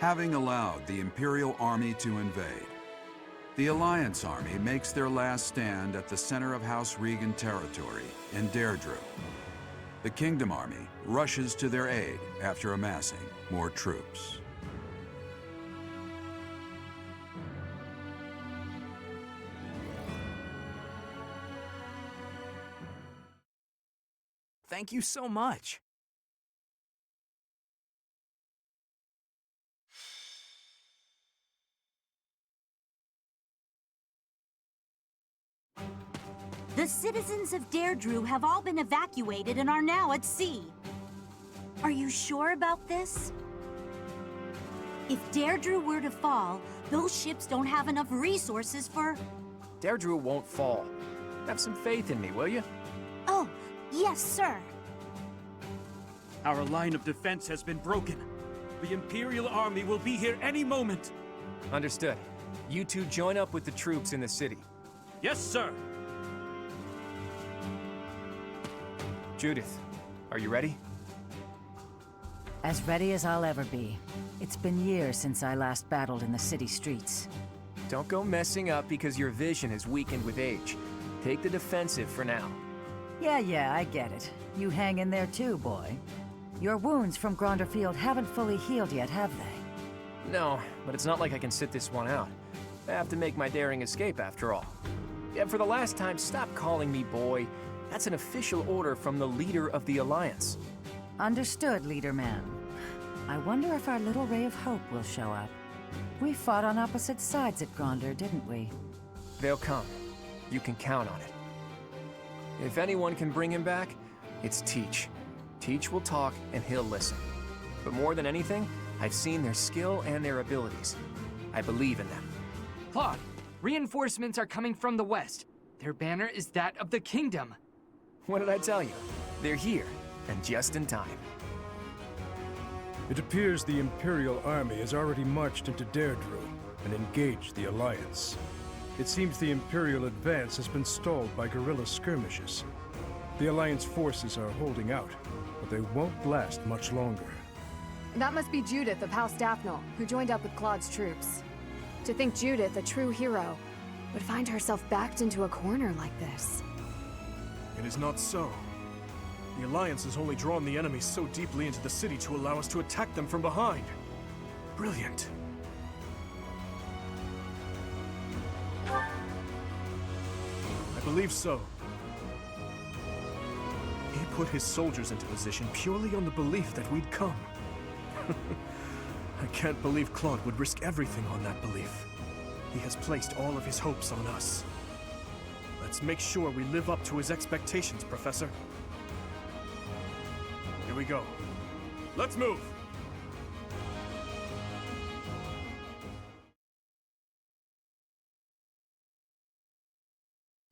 having allowed the Imperial Army to invade. The Alliance Army makes their last stand at the center of House Regan territory in Deirdre. The Kingdom Army rushes to their aid after amassing more troops. Thank you so much. The citizens of Deirdre have all been evacuated and are now at sea. Are you sure about this? If Deirdre were to fall, those ships don't have enough resources for... Deirdre won't fall. Have some faith in me, will you? Oh, yes, sir. Our line of defense has been broken. The Imperial Army will be here any moment. Understood. You two join up with the troops in the city. Yes, sir. Judith, are you ready? As ready as I'll ever be. It's been years since I last battled in the city streets. Don't go messing up because your vision is weakened with age. Take the defensive for now. Yeah, I get it. You hang in there too, boy. Your wounds from Gronderfield haven't fully healed yet, have they? No, but it's not like I can sit this one out. I have to make my daring escape after all. Yeah, for the last time, stop calling me boy. That's an official order from the leader of the Alliance. Understood, Leader Man. I wonder if our little ray of hope will show up. We fought on opposite sides at Gronder, didn't we? They'll come. You can count on it. If anyone can bring him back, it's Teach. Teach will talk and he'll listen. But more than anything, I've seen their skill and their abilities. I believe in them. Claude, reinforcements are coming from the west. Their banner is that of the kingdom. What did I tell you? They're here, and just in time. It appears the Imperial Army has already marched into Deirdre and engaged the Alliance. It seems the Imperial advance has been stalled by guerrilla skirmishes. The Alliance forces are holding out, but they won't last much longer. That must be Judith of House Daphne, who joined up with Claude's troops. To think Judith, a true hero, would find herself backed into a corner like this. It is not so. The Alliance has only drawn the enemy so deeply into the city to allow us to attack them from behind. Brilliant. I believe so. He put his soldiers into position purely on the belief that we'd come. I can't believe Claude would risk everything on that belief. He has placed all of his hopes on us. Let's make sure we live up to his expectations, Professor. Here we go. Let's move!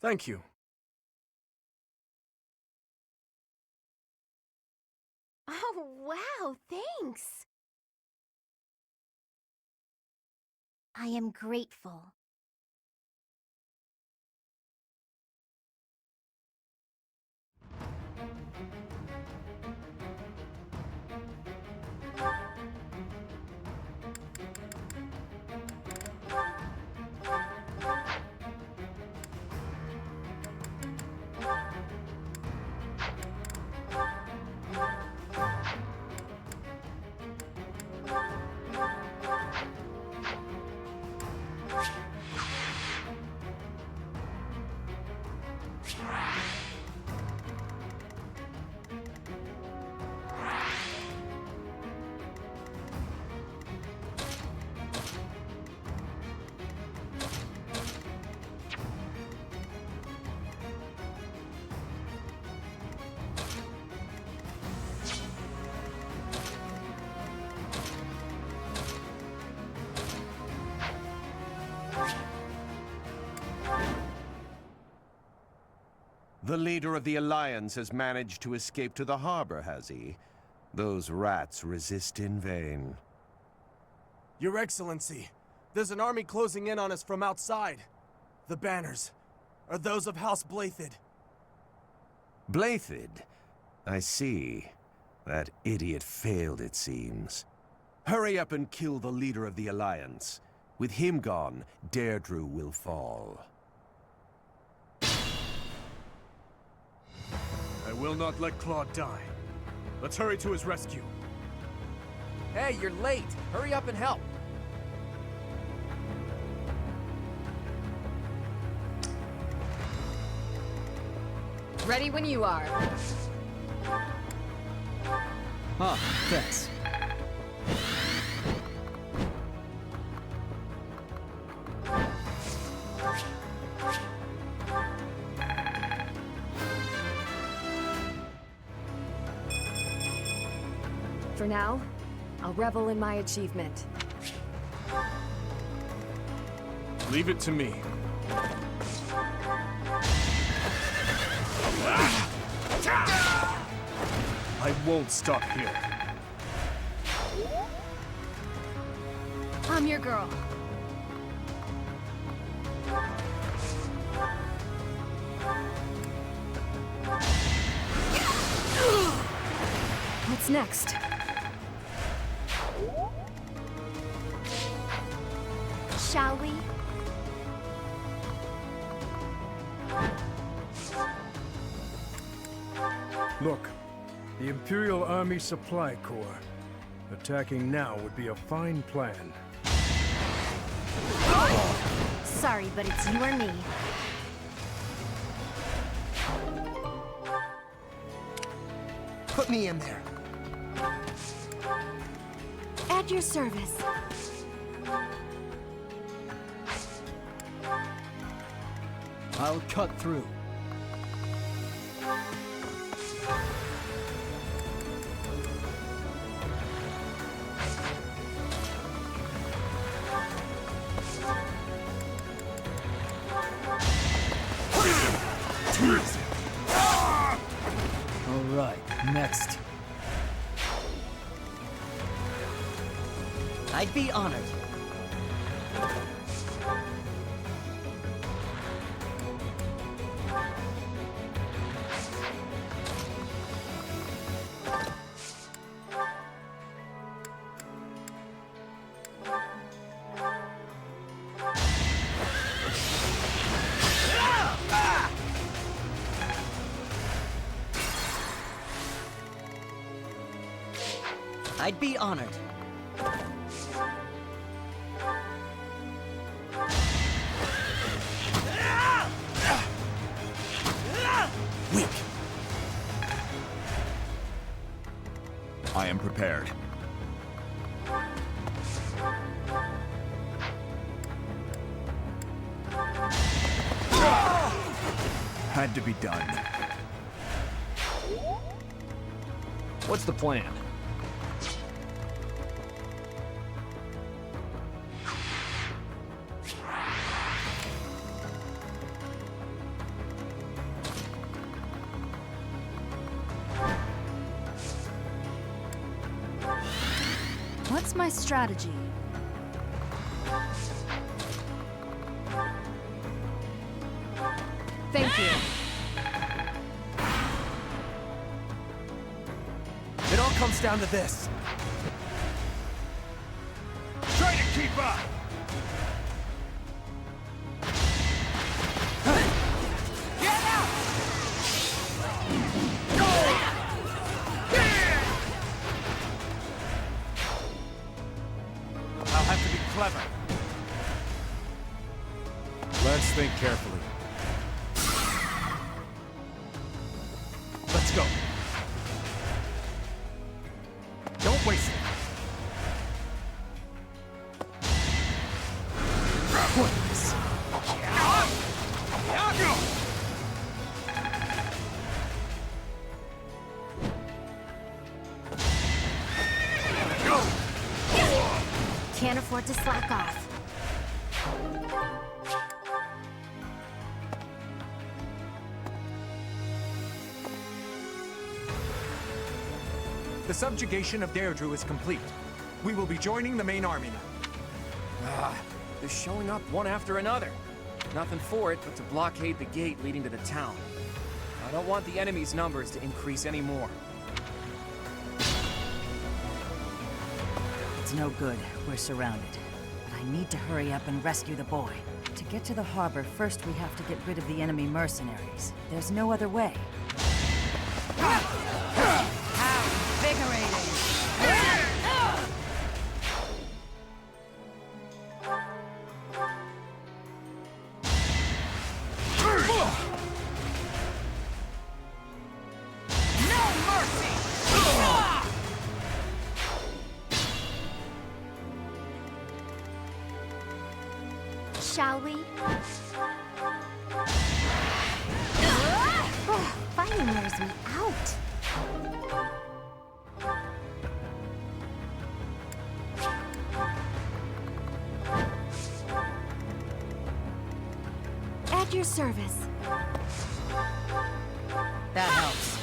Thank you. Oh, wow, thanks. I am grateful. The leader of the Alliance has managed to escape to the harbor, has he? Those rats resist in vain. Your Excellency, there's an army closing in on us from outside. The banners are those of House Blaiddyd. Blaiddyd? I see. That idiot failed, it seems. Hurry up and kill the leader of the Alliance. With him gone, Deirdre will fall. I will not let Claude die. Let's hurry to his rescue. Hey, you're late. Hurry up and help. Ready when you are. Huh, thanks. For now, I'll revel in my achievement. Leave it to me. I won't stop here. I'm your girl. What's next? Shall we? Look, the Imperial Army Supply Corps. Attacking now would be a fine plan. Sorry, but it's you or me. Put me in there. At your service. I'll cut through. All right, next. I'd be honored. I'd be honored. Weak. I am prepared. Had to be done. What's the plan? What's my strategy? Thank you. It all comes down to this. Try to keep up! I'll have to be clever. Let's think carefully. Let's go. Don't waste it. Pointless. Can't afford to slack off. The subjugation of Deirdre is complete. We will be joining the main army now. They're showing up one after another. Nothing for it but to blockade the gate leading to the town. I don't want the enemy's numbers to increase anymore. It's no good. We're surrounded. But I need to hurry up and rescue the boy. To get to the harbor, first we have to get rid of the enemy mercenaries. There's no other way. How invigorating! Shall we? Fighting wears me out. At your service. That helps.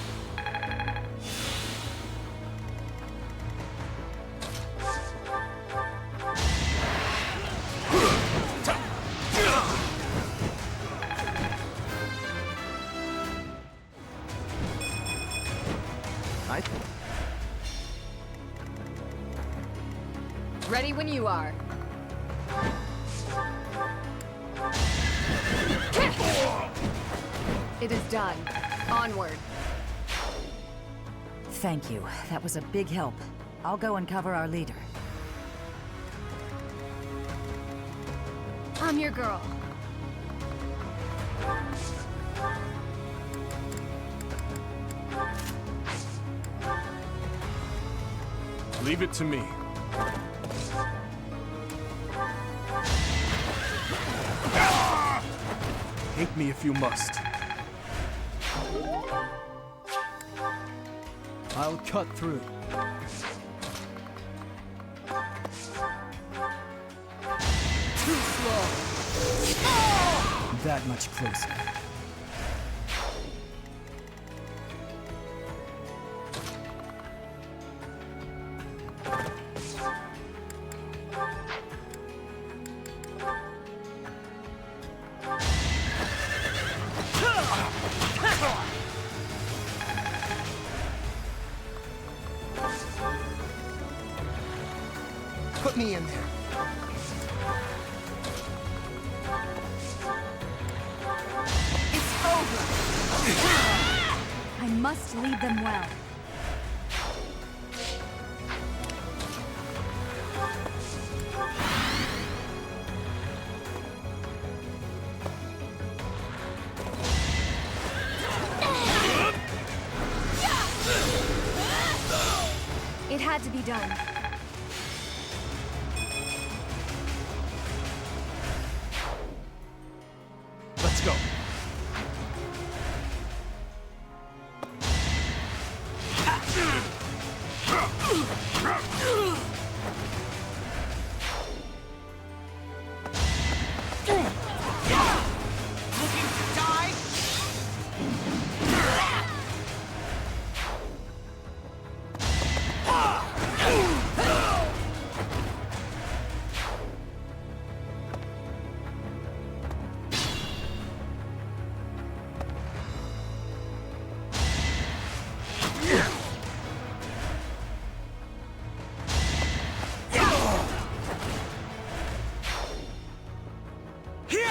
Ready when you are. It is done. Onward. Thank you. That was a big help. I'll go and cover our leader. I'm your girl. Leave it to me. Hate me if you must. I'll cut through. Too slow. That much closer. Put me in there. It's over! I must lead them well. It had to be done. Let's go.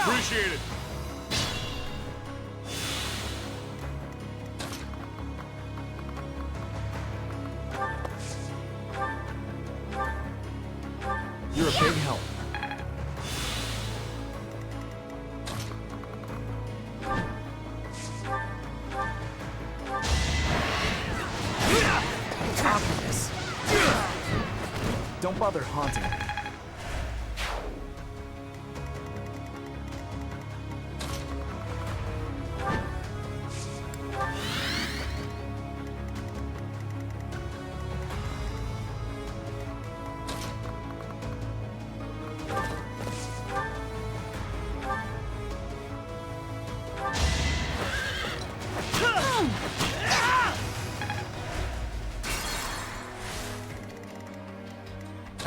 Appreciate it. You're a big help. Copy this. Don't bother haunting me.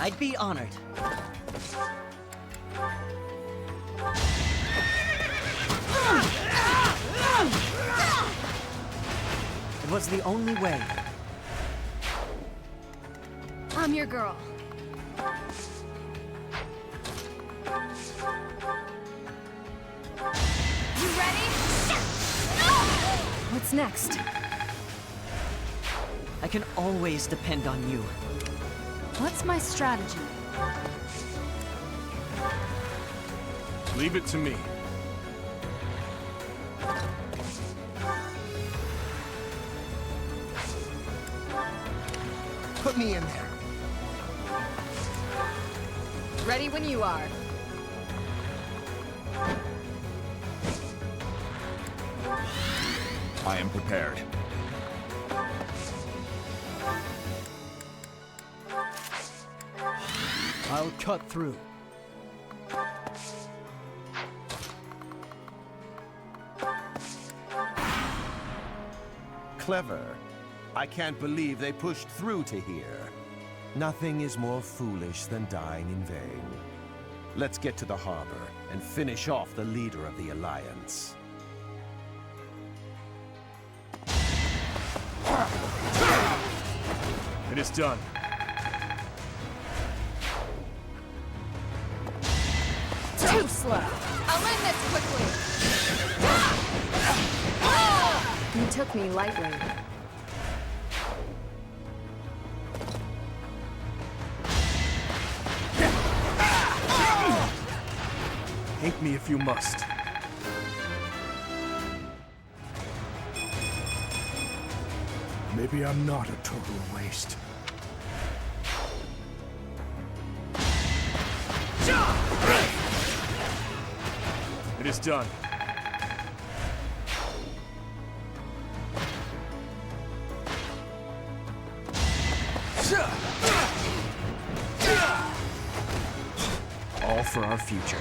I'd be honored. It was the only way. I'm your girl. What's next? I can always depend on you. What's my strategy? Leave it to me. Put me in there. Ready when you are. I am prepared. I'll cut through. Clever. I can't believe they pushed through to here. Nothing is more foolish than dying in vain. Let's get to the harbor and finish off the leader of the Alliance. It is done. Too slow. I'll end this quickly. You took me lightly. Hate me if you must. Maybe I'm not a total waste. It is done. All for our future.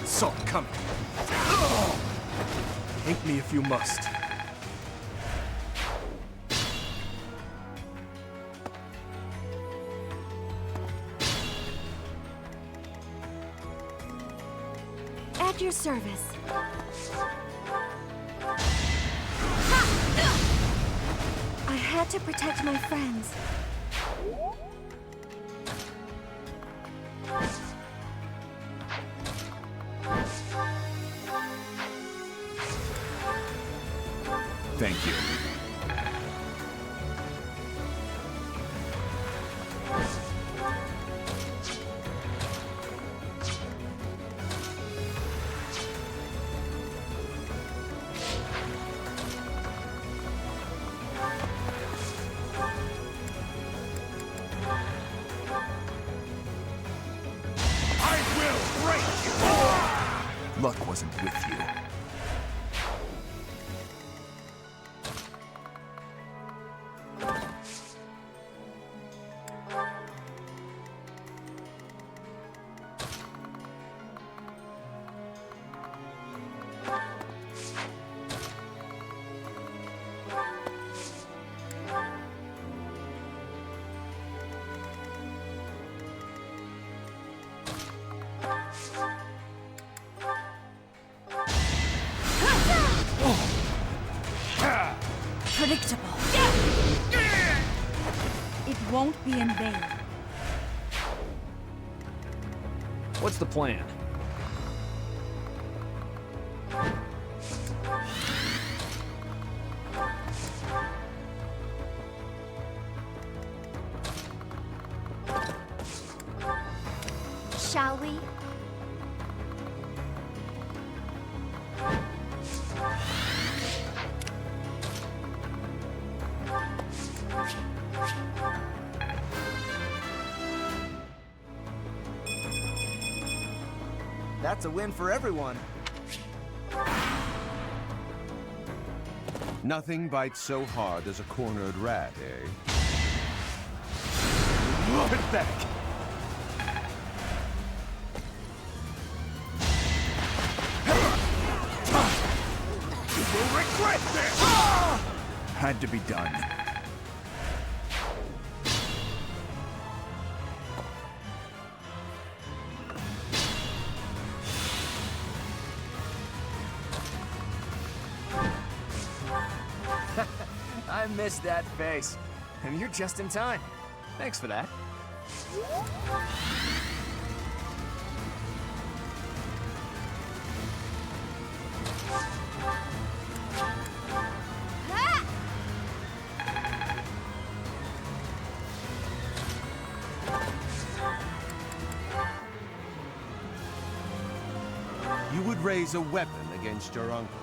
Saw it coming. Hate me if you must. At your service. I had to protect my friends. Thank you. Luck wasn't with you. Predictable. It won't be in vain. What's the plan? Shall we? That's a win for everyone. Nothing bites so hard as a cornered rat, eh? Move it back! You will regret this! Had to be done. missed that face. And you're just in time. Thanks for that. You would raise a weapon against your uncle.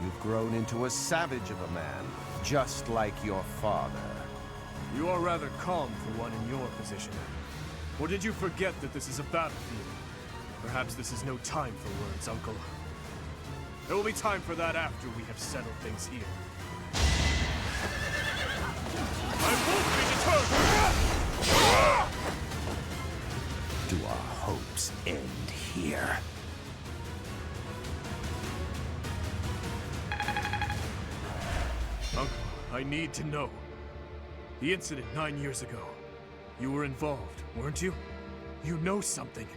You've grown into a savage of a man, just like your father. You are rather calm for one in your position. Or did you forget that this is a battlefield? Perhaps this is no time for words, Uncle. There will be time for that after we have settled things here. I won't be deterred! Do our hopes end here? Uncle, I need to know. The incident 9 years ago. You were involved, weren't you? You know something.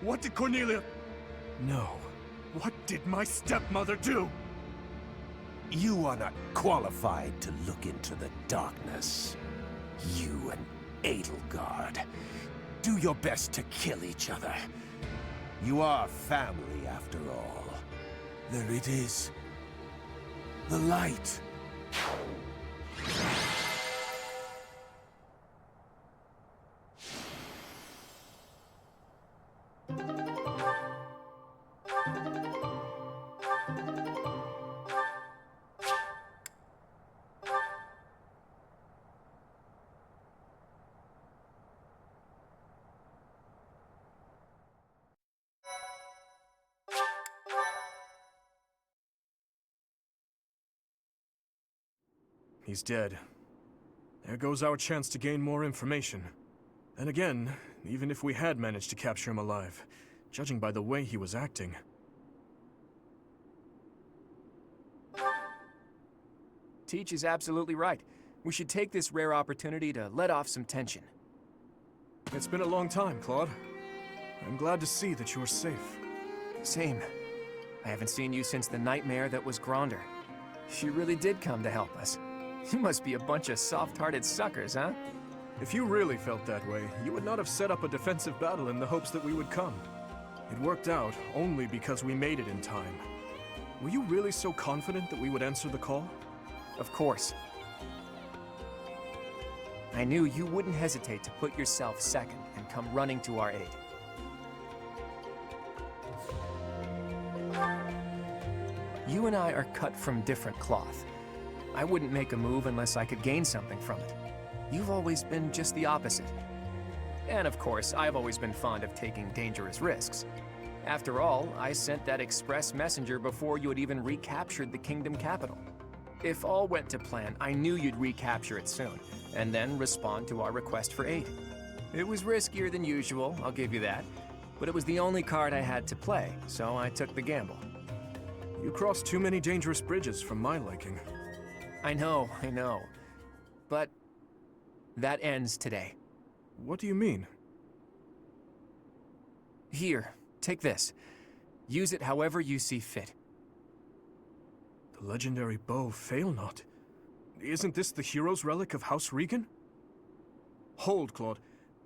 What did Cornelia... No. What did my stepmother do? You are not qualified to look into the darkness. You and Edelgard. Do your best to kill each other. You are family, after all. There it is. The light. He's dead. There goes our chance to gain more information. Then again, even if we had managed to capture him alive, judging by the way he was acting... Teach is absolutely right. We should take this rare opportunity to let off some tension. It's been a long time, Claude. I'm glad to see that you're safe. Same. I haven't seen you since the nightmare that was Gronder. She really did come to help us. You must be a bunch of soft-hearted suckers, huh? If you really felt that way, you would not have set up a defensive battle in the hopes that we would come. It worked out only because we made it in time. Were you really so confident that we would answer the call? Of course. I knew you wouldn't hesitate to put yourself second and come running to our aid. You and I are cut from different cloth. I wouldn't make a move unless I could gain something from it. You've always been just the opposite. And of course, I've always been fond of taking dangerous risks. After all, I sent that express messenger before you had even recaptured the kingdom capital. If all went to plan, I knew you'd recapture it soon, and then respond to our request for aid. It was riskier than usual, I'll give you that, but it was the only card I had to play, so I took the gamble. You crossed too many dangerous bridges for my liking. I know. But that ends today. What do you mean? Here, take this. Use it however you see fit. The legendary bow Fail Not. Isn't this the hero's relic of House Regan? Hold, Claude.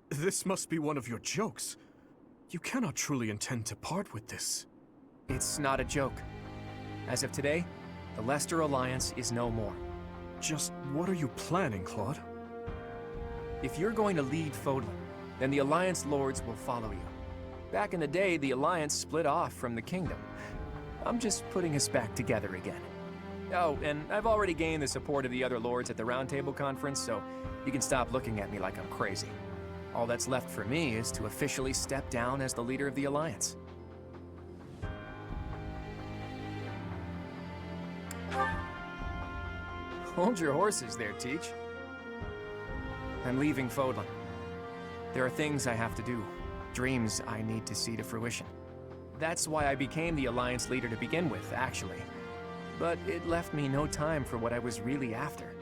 This must be one of your jokes. You cannot truly intend to part with this. It's not a joke. As of today, the Leicester Alliance is no more. Just what are you planning, Claude? If you're going to lead Fodlan, then the Alliance Lords will follow you. Back in the day, the Alliance split off from the Kingdom. I'm just putting us back together again. Oh, and I've already gained the support of the other Lords at the Roundtable Conference, so you can stop looking at me like I'm crazy. All that's left for me is to officially step down as the leader of the Alliance. Hold your horses there, Teach. I'm leaving Fodlan. There are things I have to do, dreams I need to see to fruition. That's why I became the Alliance leader to begin with, actually. But it left me no time for what I was really after.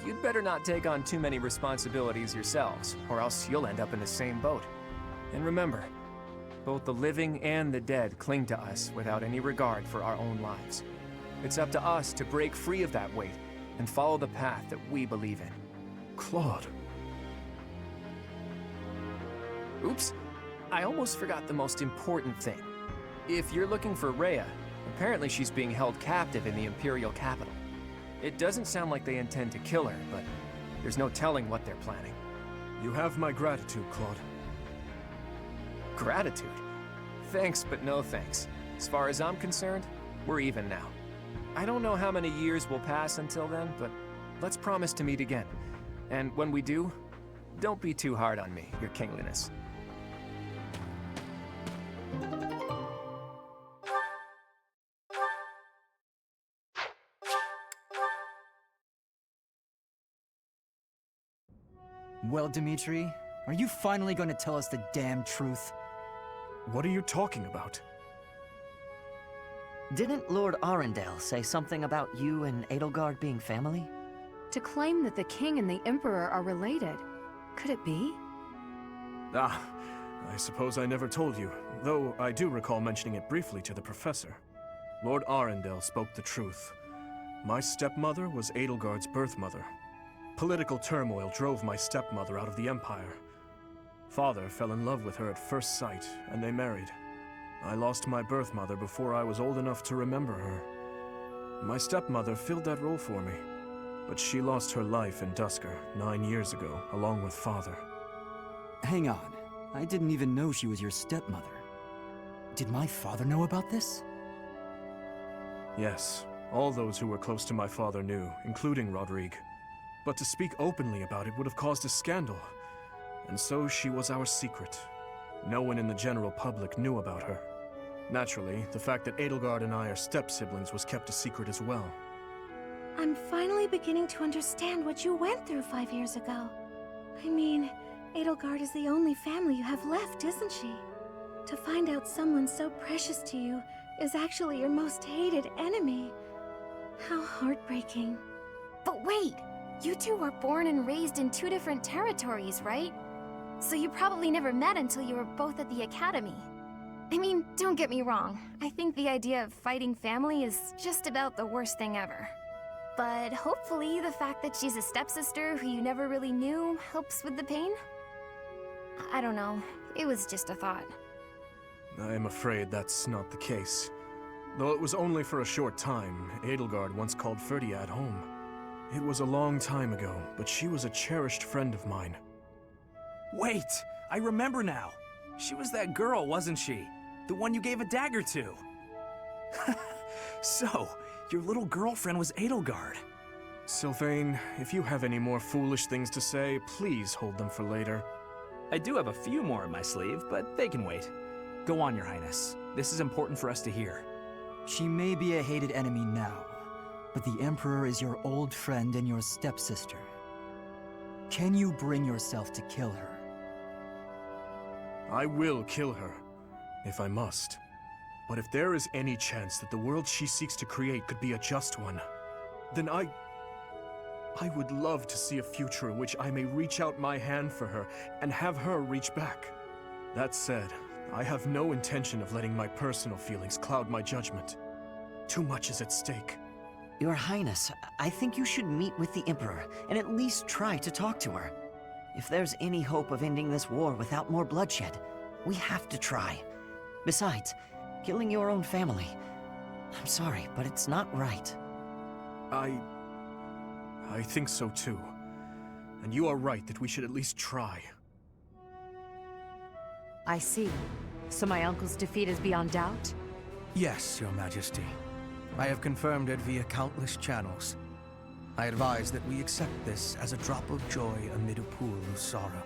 You'd better not take on too many responsibilities yourselves, or else you'll end up in the same boat. And remember, both the living and the dead cling to us without any regard for our own lives. It's up to us to break free of that weight and follow the path that we believe in. Claude. Oops, I almost forgot the most important thing. If you're looking for Rhea, apparently she's being held captive in the Imperial capital. It doesn't sound like they intend to kill her, but there's no telling what they're planning. You have my gratitude, Claude. Gratitude? Thanks, but no thanks. As far as I'm concerned, we're even now. I don't know how many years will pass until then, but let's promise to meet again. And when we do, don't be too hard on me, Your Kingliness. Well, Dimitri, are you finally going to tell us the damn truth? What are you talking about? Didn't Lord Arundel say something about you and Edelgard being family? To claim that the king and the emperor are related. Could it be? Ah, I suppose I never told you, though I do recall mentioning it briefly to the professor. Lord Arundel spoke the truth. My stepmother was Edelgard's birth mother. Political turmoil drove my stepmother out of the Empire. Father fell in love with her at first sight, and they married. I lost my birth mother before I was old enough to remember her. My stepmother filled that role for me, but she lost her life in Dusker 9 years ago, along with Father. Hang on. I didn't even know she was your stepmother. Did my father know about this? Yes, all those who were close to my father knew, including Rodrigue. But to speak openly about it would have caused a scandal. And so she was our secret. No one in the general public knew about her. Naturally, the fact that Edelgard and I are step-siblings was kept a secret as well. I'm finally beginning to understand what you went through 5 years ago. I mean, Edelgard is the only family you have left, isn't she? To find out someone so precious to you is actually your most hated enemy. How heartbreaking. But wait! You two were born and raised in 2 different territories, right? So you probably never met until you were both at the academy. I mean, don't get me wrong. I think the idea of fighting family is just about the worst thing ever. But hopefully the fact that she's a stepsister who you never really knew helps with the pain? I don't know. It was just a thought. I am afraid that's not the case. Though it was only for a short time, Edelgard once called Ferdiad home. It was a long time ago, but she was a cherished friend of mine. Wait! I remember now! She was that girl, wasn't she? The one you gave a dagger to! So, your little girlfriend was Edelgard. Sylvain, if you have any more foolish things to say, please hold them for later. I do have a few more in my sleeve, but they can wait. Go on, Your Highness. This is important for us to hear. She may be a hated enemy now, but the Emperor is your old friend and your stepsister. Can you bring yourself to kill her? I will kill her, if I must. But if there is any chance that the world she seeks to create could be a just one, then I would love to see a future in which I may reach out my hand for her and have her reach back. That said, I have no intention of letting my personal feelings cloud my judgment. Too much is at stake. Your Highness, I think you should meet with the Emperor and at least try to talk to her. If there's any hope of ending this war without more bloodshed, we have to try. Besides, killing your own family, I'm sorry, but it's not right. I think so too. And you are right that we should at least try. I see. So my uncle's defeat is beyond doubt? Yes, Your Majesty. I have confirmed it via countless channels. I advise that we accept this as a drop of joy amid a pool of sorrow.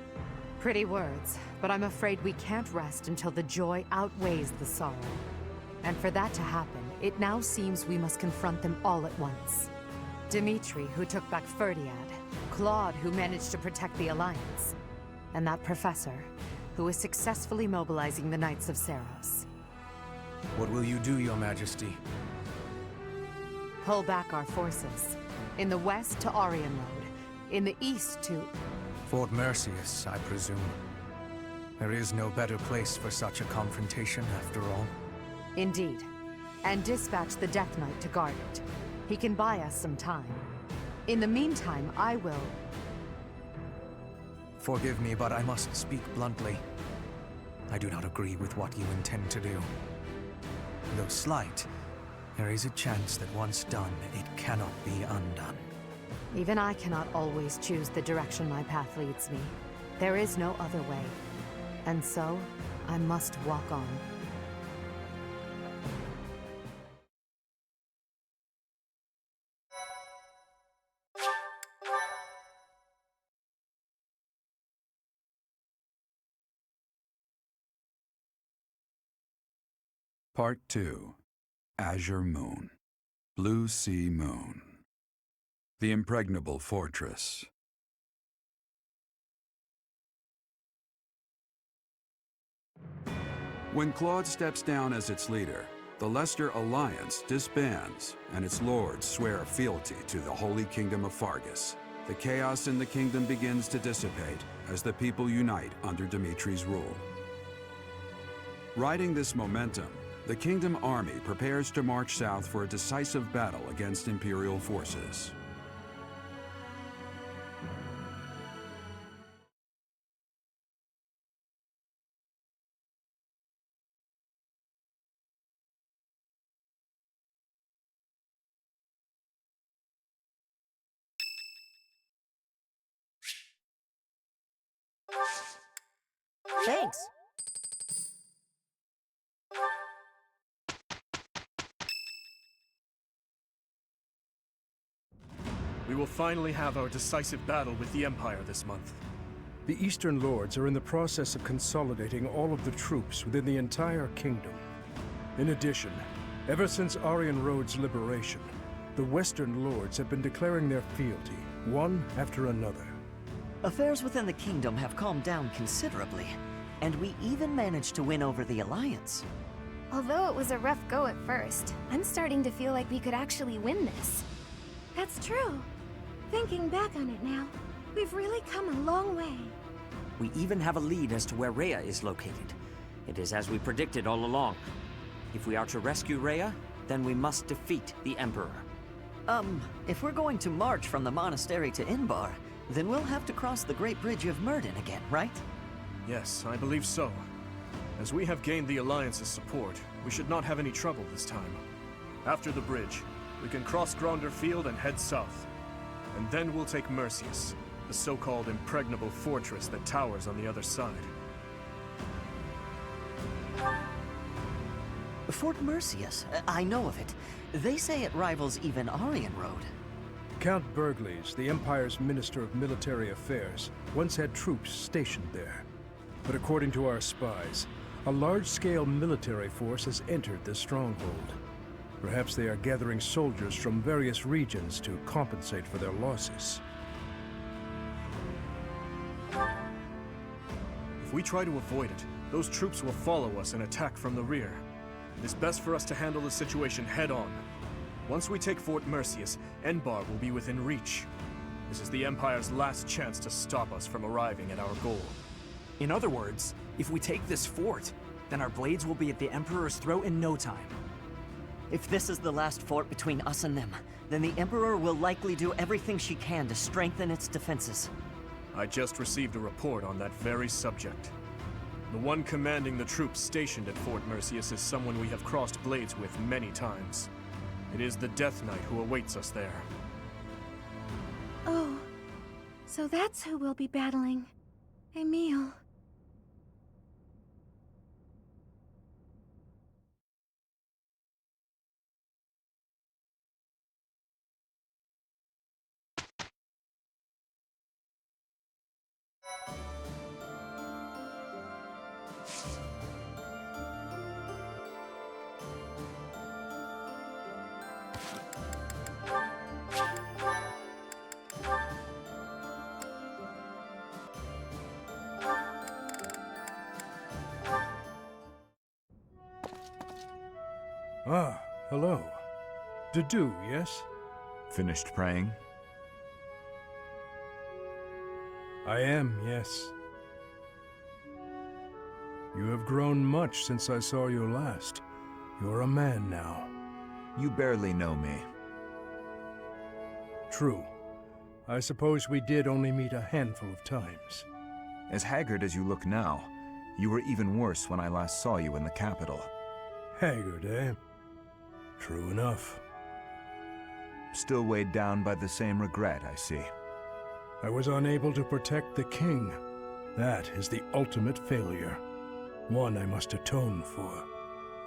Pretty words, but I'm afraid we can't rest until the joy outweighs the sorrow. And for that to happen, it now seems we must confront them all at once. Dimitri, who took back Ferdiad, Claude, who managed to protect the Alliance, and that professor, who is successfully mobilizing the Knights of Seiros. What will you do, Your Majesty? Pull back our forces. In the west to Arian Road, in the east to... Fort Mercius, I presume. There is no better place for such a confrontation, after all. Indeed. And dispatch the Death Knight to guard it. He can buy us some time. In the meantime, I will... Forgive me, but I must speak bluntly. I do not agree with what you intend to do. Though slight, there is a chance that once done, it cannot be undone. Even I cannot always choose the direction my path leads me. There is no other way. And so, I must walk on. Part 2. Azure Moon. Blue Sea Moon. The Impregnable Fortress. When Claude steps down as its leader, the Leicester Alliance disbands, and its lords swear fealty to the Holy Kingdom of Fargus. The chaos in the kingdom begins to dissipate as the people unite under Dimitri's rule. Riding this momentum, the Kingdom Army prepares to march south for a decisive battle against Imperial forces. Thanks. We will finally have our decisive battle with the Empire this month. The Eastern Lords are in the process of consolidating all of the troops within the entire kingdom. In addition, ever since Aryan Road's liberation, the Western Lords have been declaring their fealty, one after another. Affairs within the kingdom have calmed down considerably, and we even managed to win over the Alliance. Although it was a rough go at first, I'm starting to feel like we could actually win this. That's true. Thinking back on it now, we've really come a long way. We even have a lead as to where Rhea is located. It is as we predicted all along. If we are to rescue Rhea, then we must defeat the Emperor. If we're going to march from the monastery to Inbar, then we'll have to cross the Great Bridge of Myrden again, right? Yes, I believe so. As we have gained the Alliance's support, we should not have any trouble this time. After the bridge, we can cross Gronder Field and head south. And then we'll take Mercius, the so-called impregnable fortress that towers on the other side. Fort Mercius, I know of it. They say it rivals even Aryan Road. Count Burgles, the Empire's Minister of Military Affairs, once had troops stationed there. But according to our spies, a large-scale military force has entered the stronghold. Perhaps they are gathering soldiers from various regions to compensate for their losses. If we try to avoid it, those troops will follow us and attack from the rear. It is best for us to handle the situation head-on. Once we take Fort Mercius, Enbar will be within reach. This is the Empire's last chance to stop us from arriving at our goal. In other words, if we take this fort, then our blades will be at the Emperor's throat in no time. If this is the last fort between us and them, then the Emperor will likely do everything she can to strengthen its defenses. I just received a report on that very subject. The one commanding the troops stationed at Fort Mercius is someone we have crossed blades with many times. It is the Death Knight who awaits us there. Oh, so that's who we'll be battling. Emil. Ah, hello. Dudu, yes? Finished praying? I am, yes. You have grown much since I saw you last. You're a man now. You barely know me. True. I suppose we did only meet a handful of times. As haggard as you look now, you were even worse when I last saw you in the capital. Haggard, eh? True enough. Still weighed down by the same regret, I see. I was unable to protect the king. That is the ultimate failure. One I must atone for.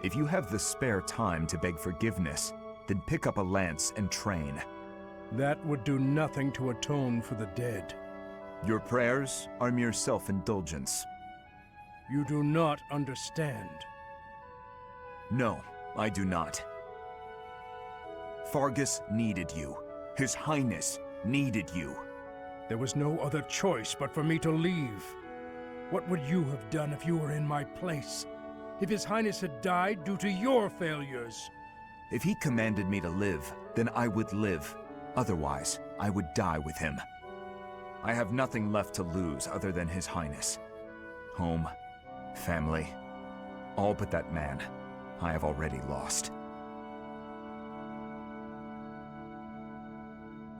If you have the spare time to beg forgiveness, then pick up a lance and train. That would do nothing to atone for the dead. Your prayers are mere self-indulgence. You do not understand. No, I do not. Fargus needed you. His Highness needed you. There was no other choice but for me to leave. What would you have done if you were in my place? If His Highness had died due to your failures? If he commanded me to live, then I would live. Otherwise, I would die with him. I have nothing left to lose other than His Highness. Home, family, all but that man I have already lost.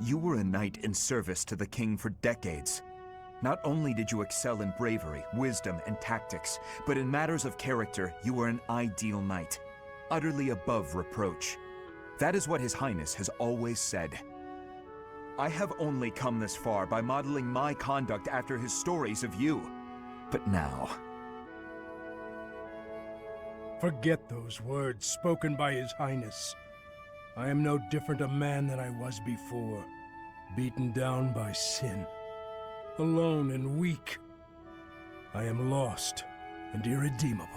You were a knight in service to the king for decades. Not only did you excel in bravery, wisdom, and tactics, but in matters of character, you were an ideal knight, utterly above reproach. That is what His Highness has always said. I have only come this far by modeling my conduct after his stories of you. But now... Forget those words spoken by His Highness. I am no different a man than I was before, beaten down by sin, alone and weak. I am lost and irredeemable.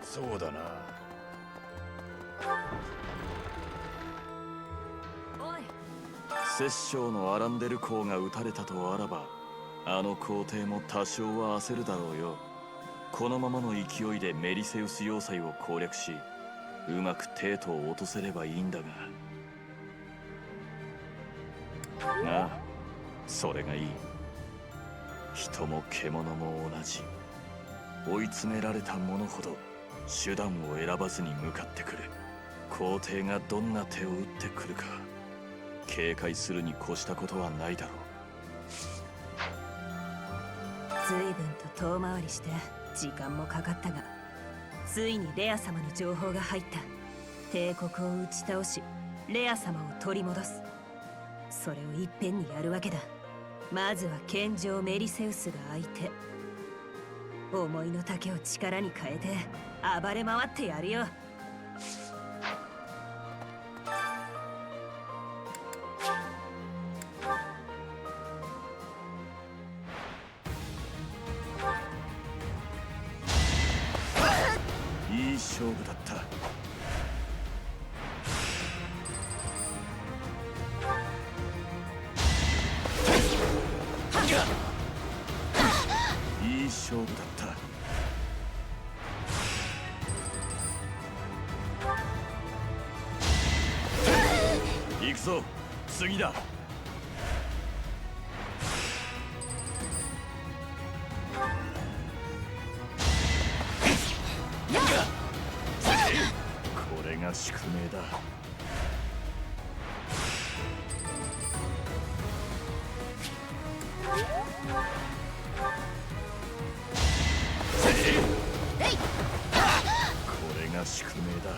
そうだな。摂政のアランデル公が撃たれたとあらば、あの皇帝も多少は焦るだろうよ。このままの勢いでメリセウス要塞を攻略し、うまく帝都を落とせればいいんだが。ああ、それがいい。人も獣も同じ。追い詰められた者ほど手段を選ばずに向かってくる。皇帝がどんな手を打ってくるか警戒するに越したことはないだろう。随分と遠回りして時間もかかったが、ついにレア様の情報が入った。帝国を打ち倒しレア様を取り戻す。それをいっぺんにやるわけだ。まずは健常メリセウスが相手。思いの丈を力に変えて暴れ回ってやるよ。いい勝負だった。いい勝負だった。行くぞ、次だ。これが宿命だ。これが宿命だ。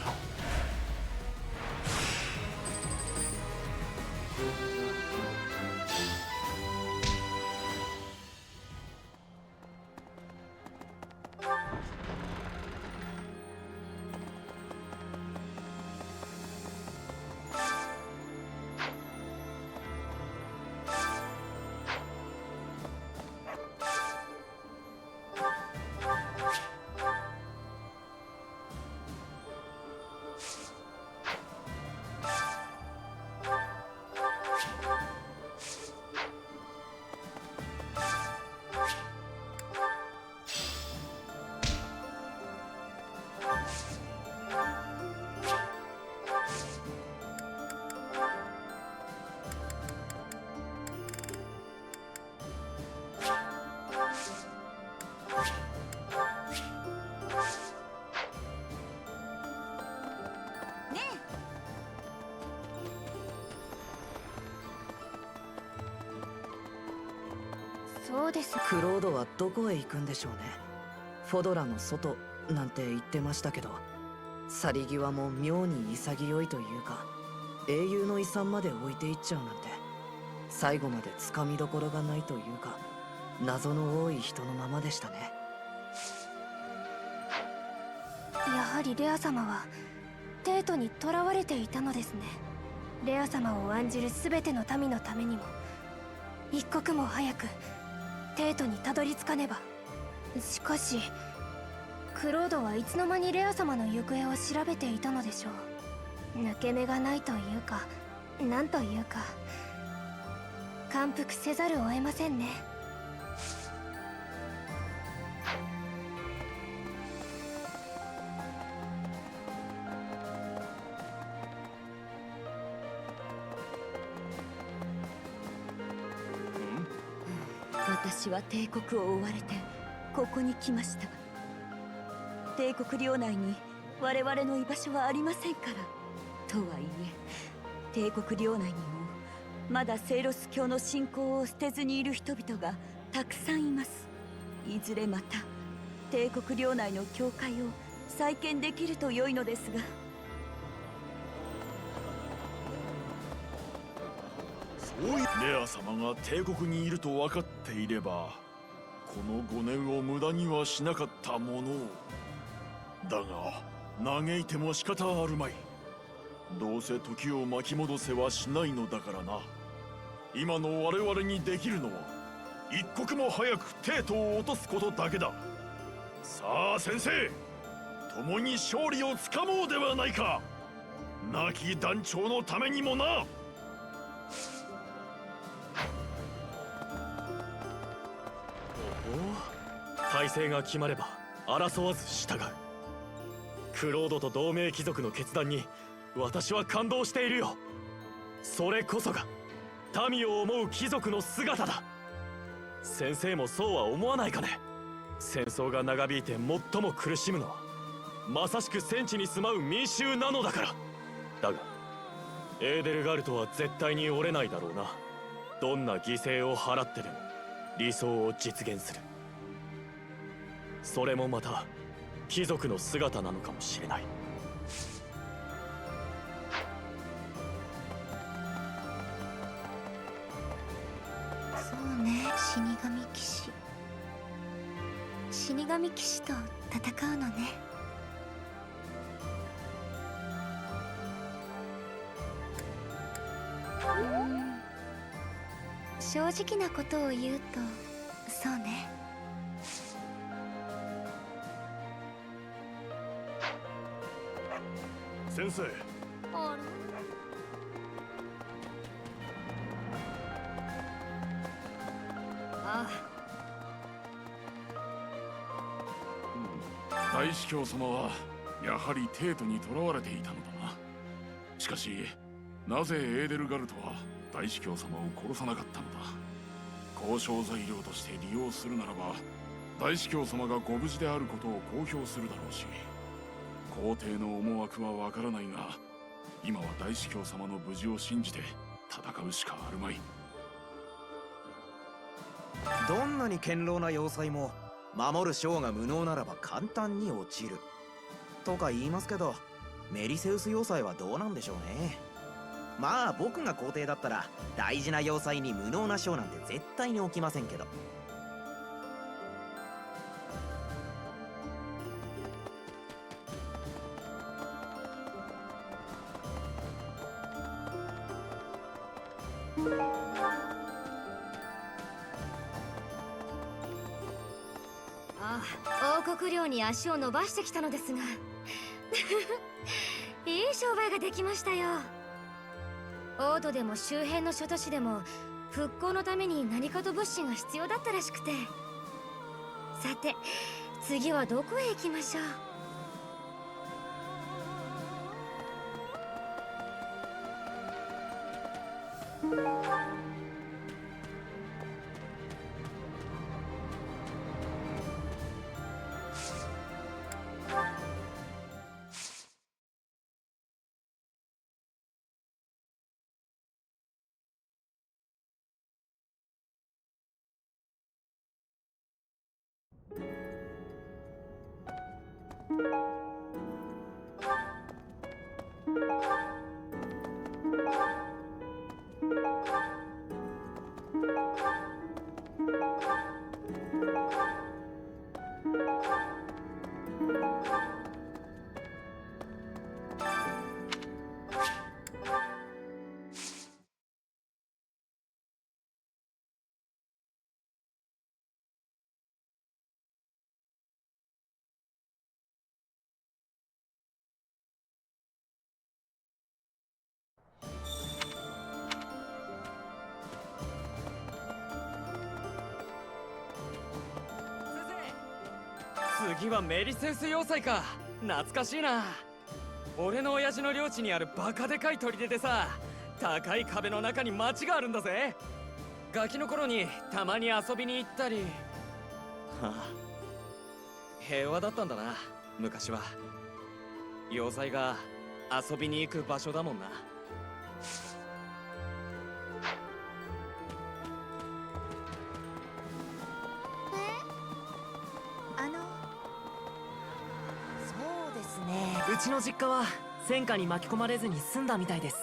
そうです。クロードはどこへ行くんでしょうね。フォドラの外なんて言ってましたけど、去り際も妙に潔いというか、英雄の遺産まで置いていっちゃうなんて、最後までつかみどころがないというか、謎の多い人のままでしたね。やはりレア様はテートに囚われていたのですね。レア様を案じる全ての民のためにも一刻も早くテートにたどり着かねば。しかしクロードはいつの間にレア様の行方を調べていたのでしょう。抜け目がないというか、なんというか、感服せざるを得ませんね。私は帝国を追われてここに来ました。帝国領内に我々の居場所はありませんから。とはいえ帝国領内にもまだセイロス教の信仰を捨てずにいる人々がたくさんいます。いずれまた帝国領内の教会を再建できると良いのですが。レア様が帝国にいると分かっていればこの5年を無駄にはしなかったものを。だが嘆いても仕方あるまい。どうせ時を巻き戻せはしないのだからな。今の我々にできるのは一刻も早く帝都を落とすことだけだ。さあ先生、共に勝利をつかもうではないか。亡き団長のためにもな。体制が決まれば争わず従う。クロードと同盟貴族の決断に私は感動しているよ。それこそが民を思う貴族の姿だ。先生もそうは思わないかね。戦争が長引いて最も苦しむのはまさしく戦地に住まう民衆なのだから。だがエーデルガルトは絶対に折れないだろうな。どんな犠牲を払ってでも理想を実現する。それもまた貴族の姿なのかもしれない。そうね、死神騎士。死神騎士と戦うのね。正直なことを言うとそうね。先生。大司教様はやはり帝都に囚われていたのだな。しかしなぜエーデルガルトは大司教様を殺さなかったのだ。交渉材料として利用するならば大司教様がご無事であることを公表するだろうし、皇帝の思惑はわからないが今は大司教様の無事を信じて戦うしかあるまい。どんなに堅牢な要塞も守る将が無能ならば簡単に落ちるとか言いますけど、メリセウス要塞はどうなんでしょうね。まあ僕が皇帝だったら大事な要塞に無能な将なんて絶対に置きませんけど。王国領に足を伸ばしてきたのですがいい商売ができましたよ。王都でも周辺の諸都市でも復興のために何かと物資が必要だったらしくて。さて次はどこへ行きましょう。次はメリセウス要塞か。懐かしいな。俺の親父の領地にあるバカでかい砦でさ、高い壁の中に町があるんだぜ。ガキの頃にたまに遊びに行ったり。はあ、平和だったんだな昔は。要塞が遊びに行く場所だもんな。そうですね。うちの実家は戦火に巻き込まれずに済んだみたいです。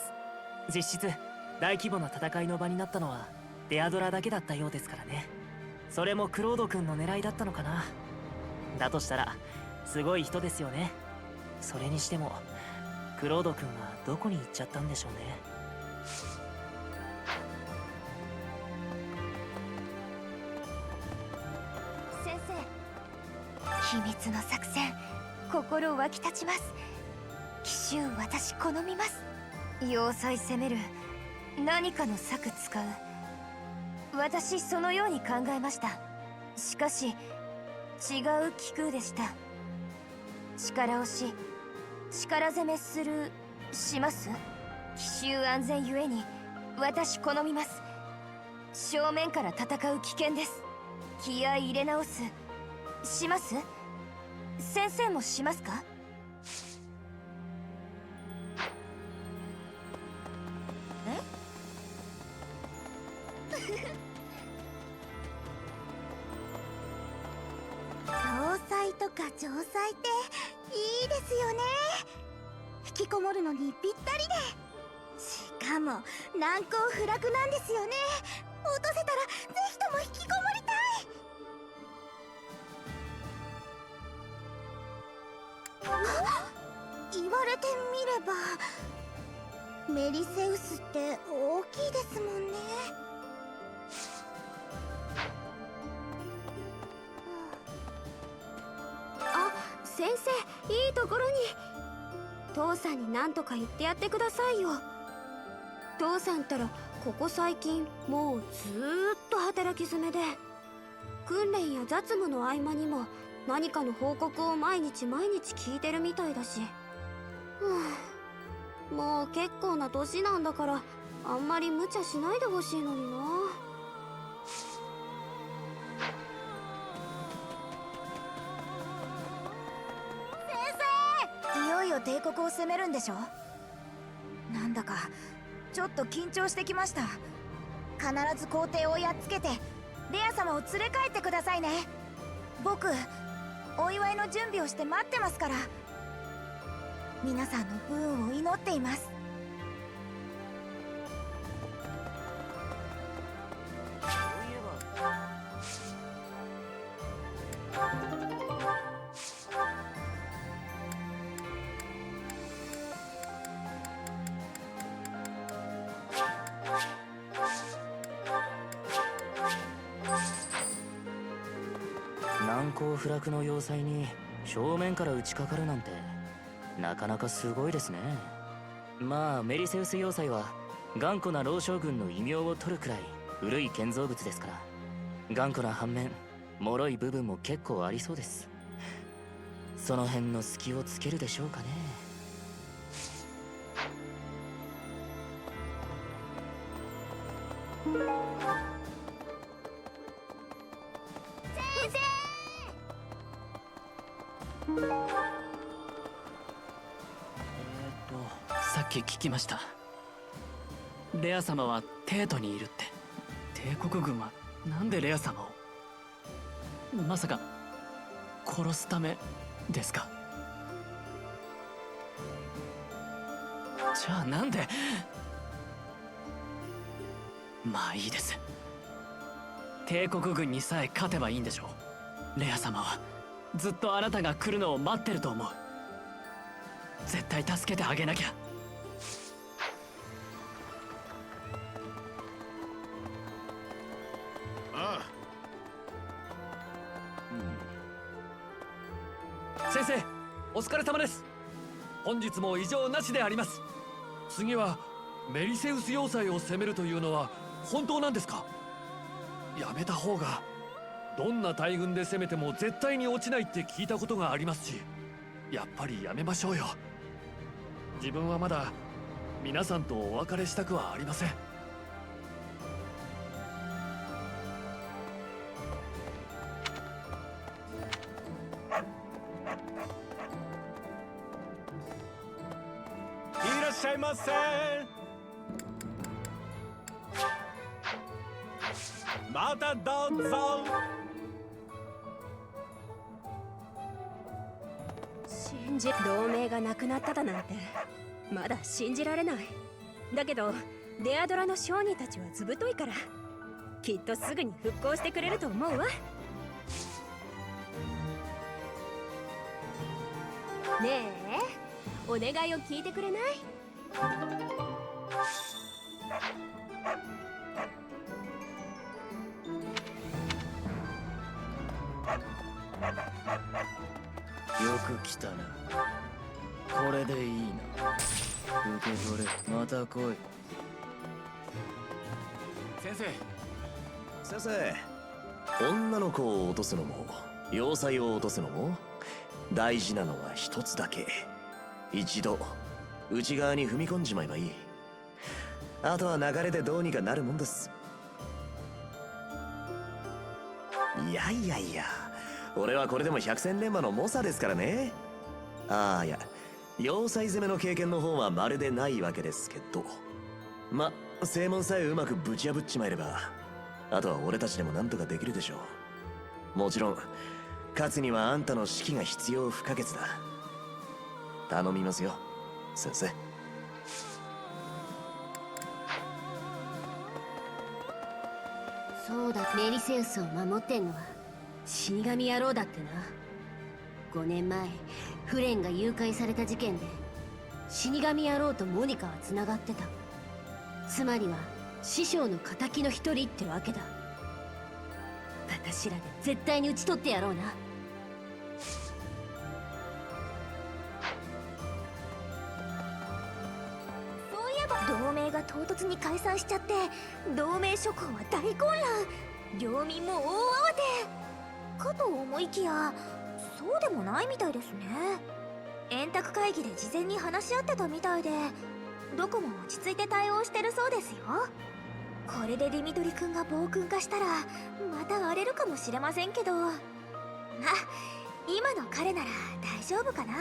実質大規模な戦いの場になったのはデアドラだけだったようですからね。それもクロード君の狙いだったのかな。だとしたらすごい人ですよね。それにしてもクロード君はどこに行っちゃったんでしょうね。先生、秘密の作戦、心湧き立ちます。奇襲、私好みます。要塞攻める、何かの策使う。私そのように考えました。しかし違う気空でした。力押し、力攻めする、します。奇襲安全ゆえに私好みます。正面から戦う危険です。気合い入れ直す、します。先生もしますか？要塞とか城塞っていいですよね。引きこもるのにぴったりで、しかも難攻不落なんですよね。落とせたらぜひとも引きこもりたい。言われてみればメリセウスって大きいですもんね。あ、先生、いいところに。父さんに何とか言ってやってくださいよ。父さんったらここ最近もうずーっと働き詰めで、訓練や雑務の合間にも何かの報告を毎日聞いてるみたいだし。もう結構な年なんだからあんまり無茶しないでほしいのにな。いよいよ帝国を攻めるんでしょ。なんだかちょっと緊張してきました。必ず皇帝をやっつけてレア様を連れ帰ってくださいね。僕お祝いの準備をして待ってますから。皆さんの不運を祈っています。難攻不落の要塞に正面から打ちかかるなんてなかなかすごいですね。まあメリセウス要塞は頑固な老将軍の異名を取るくらい古い建造物ですから、頑固な反面脆い部分も結構ありそうです。その辺の隙をつけるでしょうかね。さっき聞きました。レア様はテートにいるって。帝国軍はなんでレア様を、まさか殺すためですか？じゃあなんで。まあいいです。帝国軍にさえ勝てばいいんでしょう。レア様はずっとあなたが来るのを待ってると思う。絶対助けてあげなきゃ。ああ。先生、お疲れ様です。本日も異常なしであります。次はメリセウス要塞を攻めるというのは本当なんですか？やめた方が。どんな大軍で攻めても絶対に落ちないって聞いたことがありますし、やっぱりやめましょうよ。自分はまだ皆さんとお別れしたくはありません。いらっしゃいませ。またどうぞ。同盟がなくなっただなんてまだ信じられない。だけどデアドラの商人たちはずぶといからきっとすぐに復興してくれると思うわ。ねえ、お願いを聞いてくれない？よく来たな。これでいいな。受け取れ。また来い。先生、女の子を落とすのも要塞を落とすのも大事なのは一つだけ。一度内側に踏み込んじまえばいい。あとは流れでどうにかなるもんです。いやいやいや、俺はこれでも百戦錬磨の猛者ですからね。ああ、いや、要塞攻めの経験の方はまるでないわけですけど、ま、正門さえうまくぶち破っちまえれば、あとは俺たちでもなんとかできるでしょう。もちろん勝つにはあんたの指揮が必要不可欠だ。頼みますよ、先生。そうだ、メリセウスを守ってんのは死神野郎だってな。5年前フレンが誘拐された事件で死神野郎とモニカは繋がってた。つまりは師匠の仇の一人ってわけだ。私らで絶対に討ち取ってやろうな。そういえば同盟が唐突に解散しちゃって同盟諸侯は大混乱。領民も大慌てかと思いきやそうでもないみたいですね。円卓会議で事前に話し合ってたみたいでどこも落ち着いて対応してるそうですよ。これでディミトリ君が暴君化したらまた荒れるかもしれませんけど、まあ今の彼なら大丈夫かな。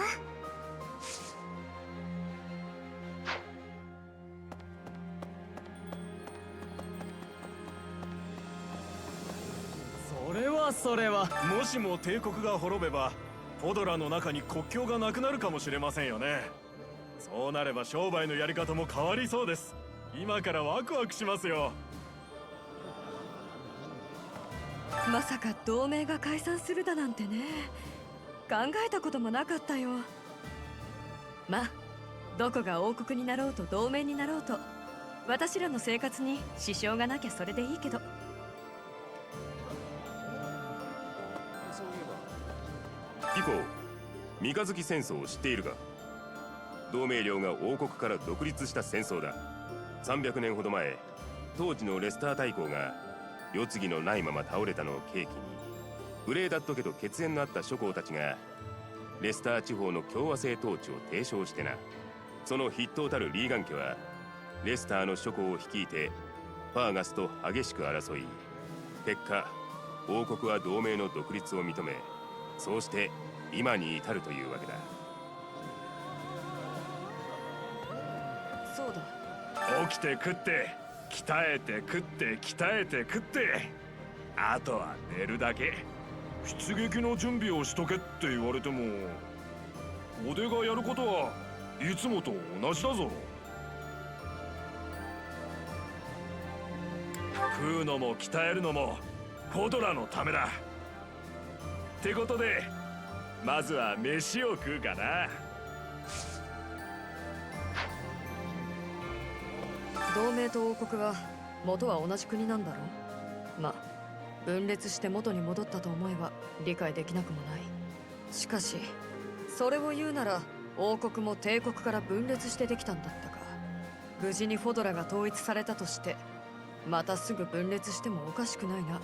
それはもしも帝国が滅べばフォドラの中に国境がなくなるかもしれませんよね。そうなれば商売のやり方も変わりそうです。今からワクワクしますよ。まさか同盟が解散するだなんてね。考えたこともなかったよ。まあどこが王国になろうと同盟になろうと私らの生活に支障がなきゃそれでいいけど。以降、三日月戦争を知っているが、同盟領が王国から独立した戦争だ。300年ほど前、当時のレスター大公が世継ぎのないまま倒れたのを契機に、グレーダット家と血縁のあった諸侯たちがレスター地方の共和制統治を提唱してな。その筆頭たるリーガン家はレスターの諸侯を率いてファーガスと激しく争い、結果王国は同盟の独立を認め、そうして今に至るというわけだ。そうだ。起きて食って鍛えて食って鍛えて食って、あとは寝るだけ。出撃の準備をしとけって言われても俺がやることはいつもと同じだぞ。食うのも鍛えるのもフォドラのためだ。ってことでまずは飯を食うかな。同盟と王国は元は同じ国なんだろう。まあ分裂して元に戻ったと思えば理解できなくもない。しかしそれを言うなら王国も帝国から分裂してできたんだったか。無事にフォドラが統一されたとしてまたすぐ分裂してもおかしくないな。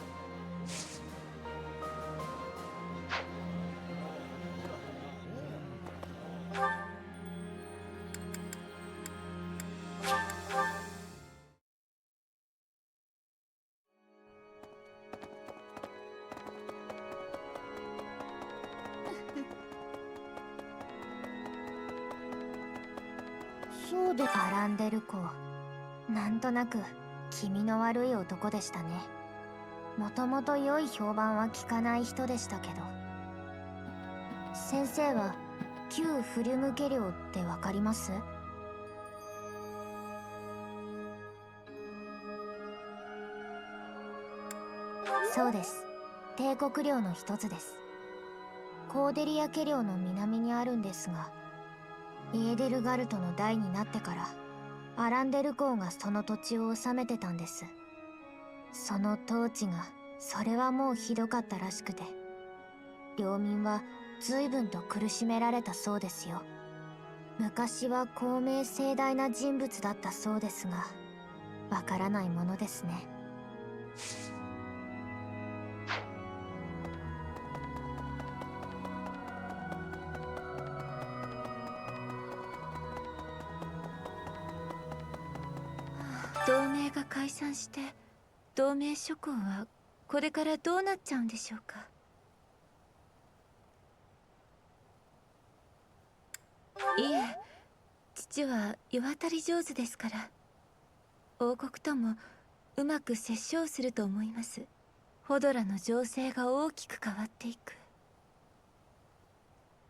そうでアランデル公、なんとなく気味の悪い男でしたね。もともと良い評判は聞かない人でしたけど。先生は旧フリュム家領ってわかります？そうです。帝国領の一つです。コーデリア家領の南にあるんですが、エーデルガルトの代になってからアランデル公がその土地を治めてたんです。その統治がそれはもうひどかったらしくて、領民は随分と苦しめられたそうですよ。昔は高名盛大な人物だったそうですが、わからないものですね。同盟が解散して同盟諸侯はこれからどうなっちゃうんでしょうか。いえ、父は世渡り上手ですから、王国ともうまく折衝すると思います。フォドラの情勢が大きく変わっていく。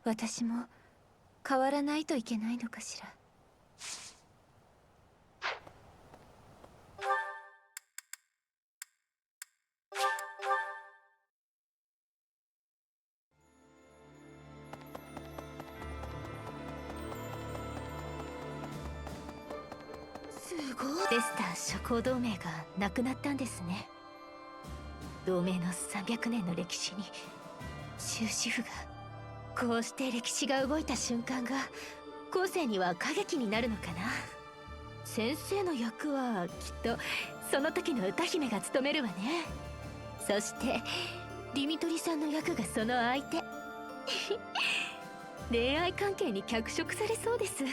私も変わらないといけないのかしら。すごい。レスター諸侯同盟がなくなったんですね。同盟の300年の歴史に終止符が。こうして歴史が動いた瞬間が後世には歌劇になるのかな。先生の役はきっとその時の歌姫が務めるわね。そしてディミトリさんの役がその相手。恋愛関係に脚色されそうです。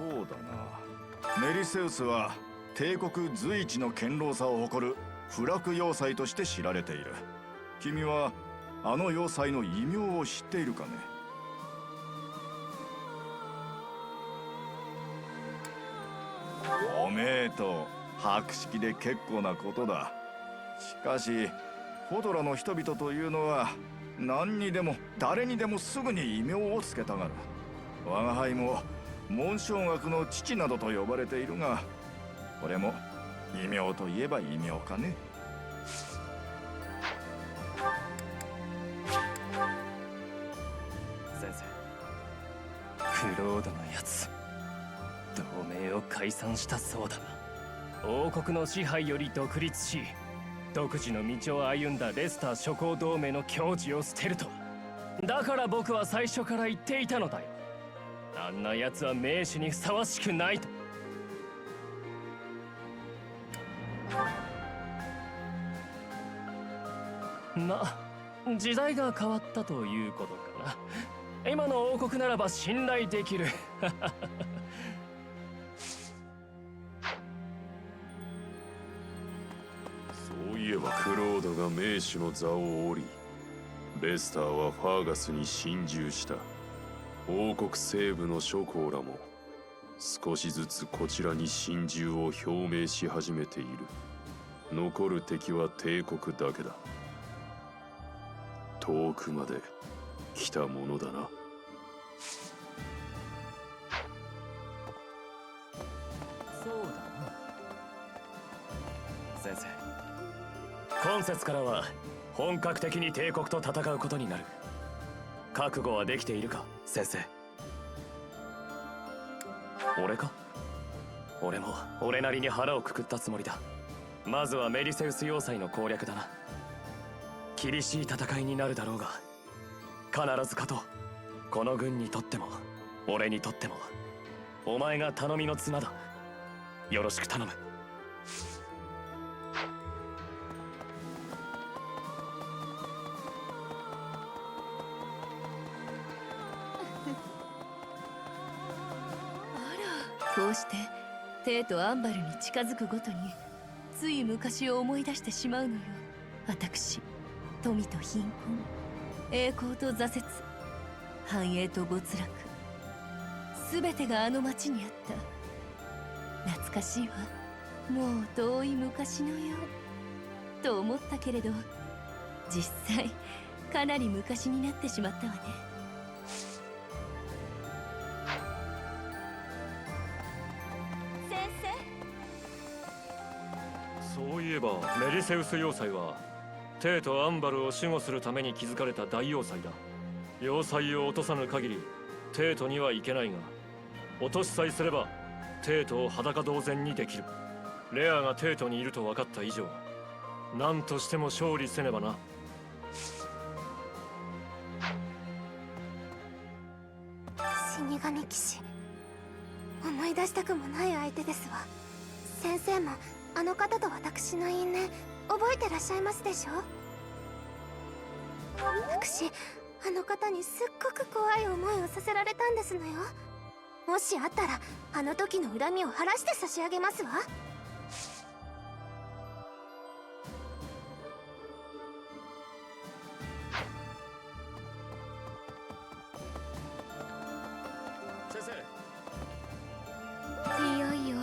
そうだな。メリセウスは帝国随一の堅牢さを誇る不落要塞として知られている。君はあの要塞の異名を知っているかね？おめえと博識で結構なことだ。しかしフォドラの人々というのは何にでも誰にでもすぐに異名をつけたがる。我が輩も紋章学の父などと呼ばれているが、これも異名といえば異名かね。先生、クロードのやつ同盟を解散したそうだな。王国の支配より独立し独自の道を歩んだレスター諸侯同盟の矜持を捨てるとは。だから僕は最初から言っていたのだよ。あんな奴は名士にふさわしくないと。ま、時代が変わったということかな。今の王国ならば信頼できる。そういえばクロードが名手の座を降り、レスターはファーガスに侵入した。王国西部の諸侯らも少しずつこちらに侵入を表明し始めている。残る敵は帝国だけだ。遠くまで来たものだな。そうだな。先生、今節からは本格的に帝国と戦うことになる。覚悟はできているか、先生。俺か？俺も俺なりに腹をくくったつもりだ。まずはメリセウス要塞の攻略だな。厳しい戦いになるだろうが、必ず勝とう。この軍にとっても俺にとってもお前が頼みの綱だ。よろしく頼む。こうしてテイとアンバルに近づくごとについ昔を思い出してしまうのよ。私、富と貧困、栄光と挫折、繁栄と没落、全てがあの町にあった。懐かしいわ。もう遠い昔のようと思ったけれど、実際かなり昔になってしまったわね。そういえばメリセウス要塞はテイとアンバルを守護するために築かれた大要塞だ。要塞を落とさぬ限りテイとには行けないが、落としさえすればテイとを裸同然にできる。レアがテイとにいると分かった以上、何としても勝利せねばな。死神騎士、思い出したくもない相手ですわ。先生もあの方と私の因縁覚えてらっしゃいますでしょ？私あの方にすっごく怖い思いをさせられたんですのよ。もしあったらあの時の恨みを晴らして差し上げますわ。先いよいよ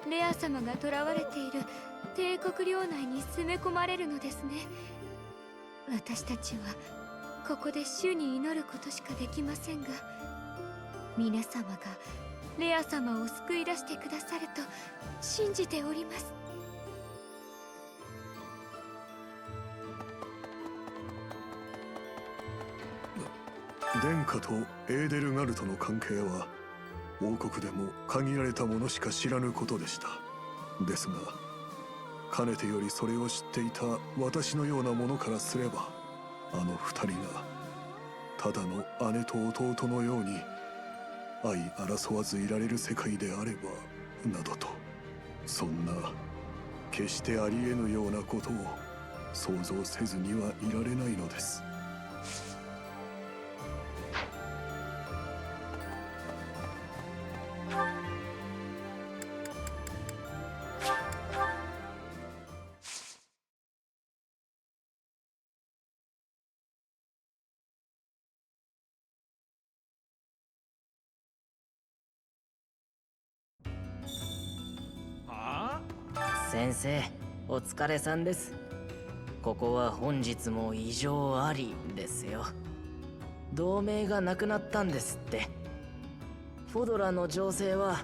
レア様が囚われている帝国領内に攻め込まれるのですね。私たちはここで主に祈ることしかできませんが、皆様がレア様を救い出してくださると信じております。殿下とエーデルガルトの関係は王国でも限られた者しか知らぬことでした。ですがかねてよりそれを知っていた私のような者からすれば、あの二人がただの姉と弟のように相争わずいられる世界であればなどと、そんな決してありえぬようなことを想像せずにはいられないのです。先生、お疲れさんです。ここは本日も異常ありですよ。同盟がなくなったんですって。フォドラの情勢は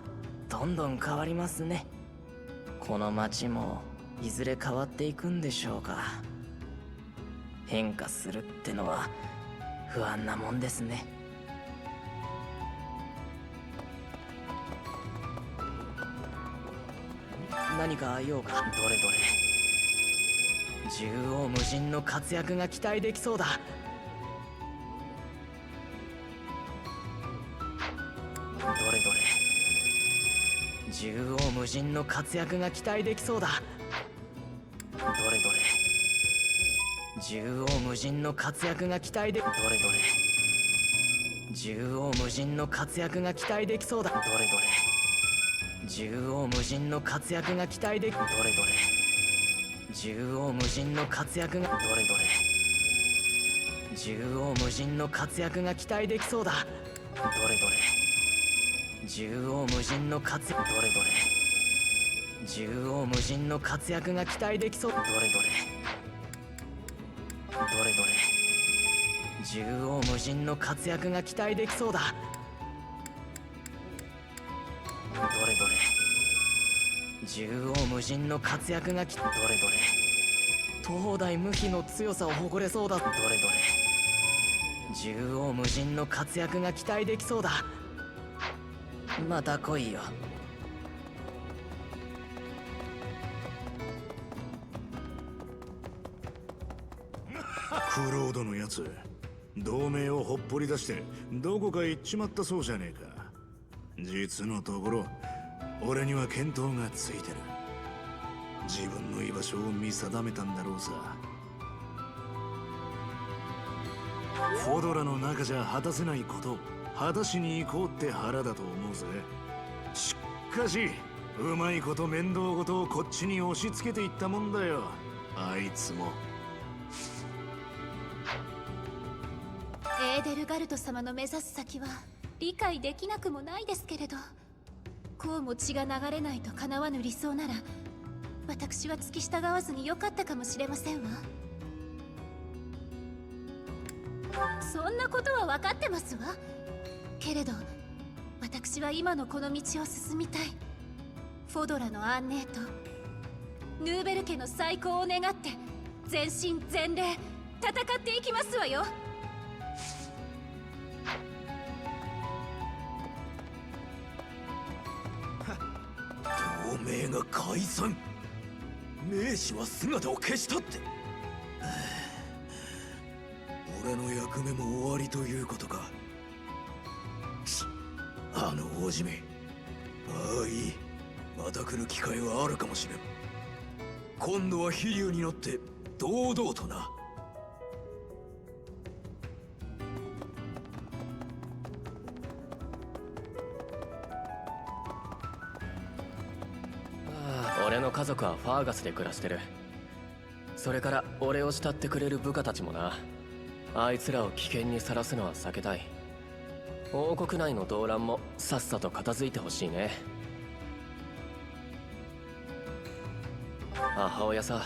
どんどん変わりますね。この町もいずれ変わっていくんでしょうか。変化するってのは不安なもんですね。何か用か。どれどれ、縦横無尽の活躍が期待できそうだ。どれどれ、縦横無尽の活躍が期待できそうだ。どれどれ、縦横無尽の活躍が期待で、どれどれ、縦横無尽の活躍が期待できそうだ。どれどれ、縦横無尽の活躍が期待で、どれどれ、縦横無尽の活躍が、どれどれ、縦横無尽の活躍が期待できそうだ。どれどれ、縦横無尽の活躍、どれどれ、縦横無尽の活躍が期待できそう。どれどれ、どれどれ、縦横無尽の活躍が期待できそうだ。どれどれ、縦横無尽の活躍がどれどれ、東方大無比の強さを誇れそうだ。どれどれ、縦横無尽の活躍が期待できそうだ。また来いよ。クロードのやつ、同盟をほっぽり出してどこか行っちまったそうじゃねえか。実のところ俺には見当がついてる。自分の居場所を見定めたんだろうさ。フォドラの中じゃ果たせないことを果たしに行こうって腹だと思うぜ。しかしうまいこと面倒ごとをこっちに押し付けていったもんだよ、あいつも。エーデルガルト様の目指す先は理解できなくもないですけれど、こうも血が流れないと叶わぬ理想なら私は付き従わずによかったかもしれませんわ。そんなことは分かってますわ。けれど私は今のこの道を進みたい。フォドラの安寧とヌーベル家の再興を願って全身全霊戦っていきますわよ。同盟が解散、名士は姿を消したって。俺の役目も終わりということか。あの大締め、ああいい、また来る機会はあるかもしれん。今度は飛竜に乗って堂々とな。俺の家族はファーガスで暮らしてる。それから俺を慕ってくれる部下たちもな。あいつらを危険にさらすのは避けたい。王国内の動乱もさっさと片付いてほしいね。母親さ、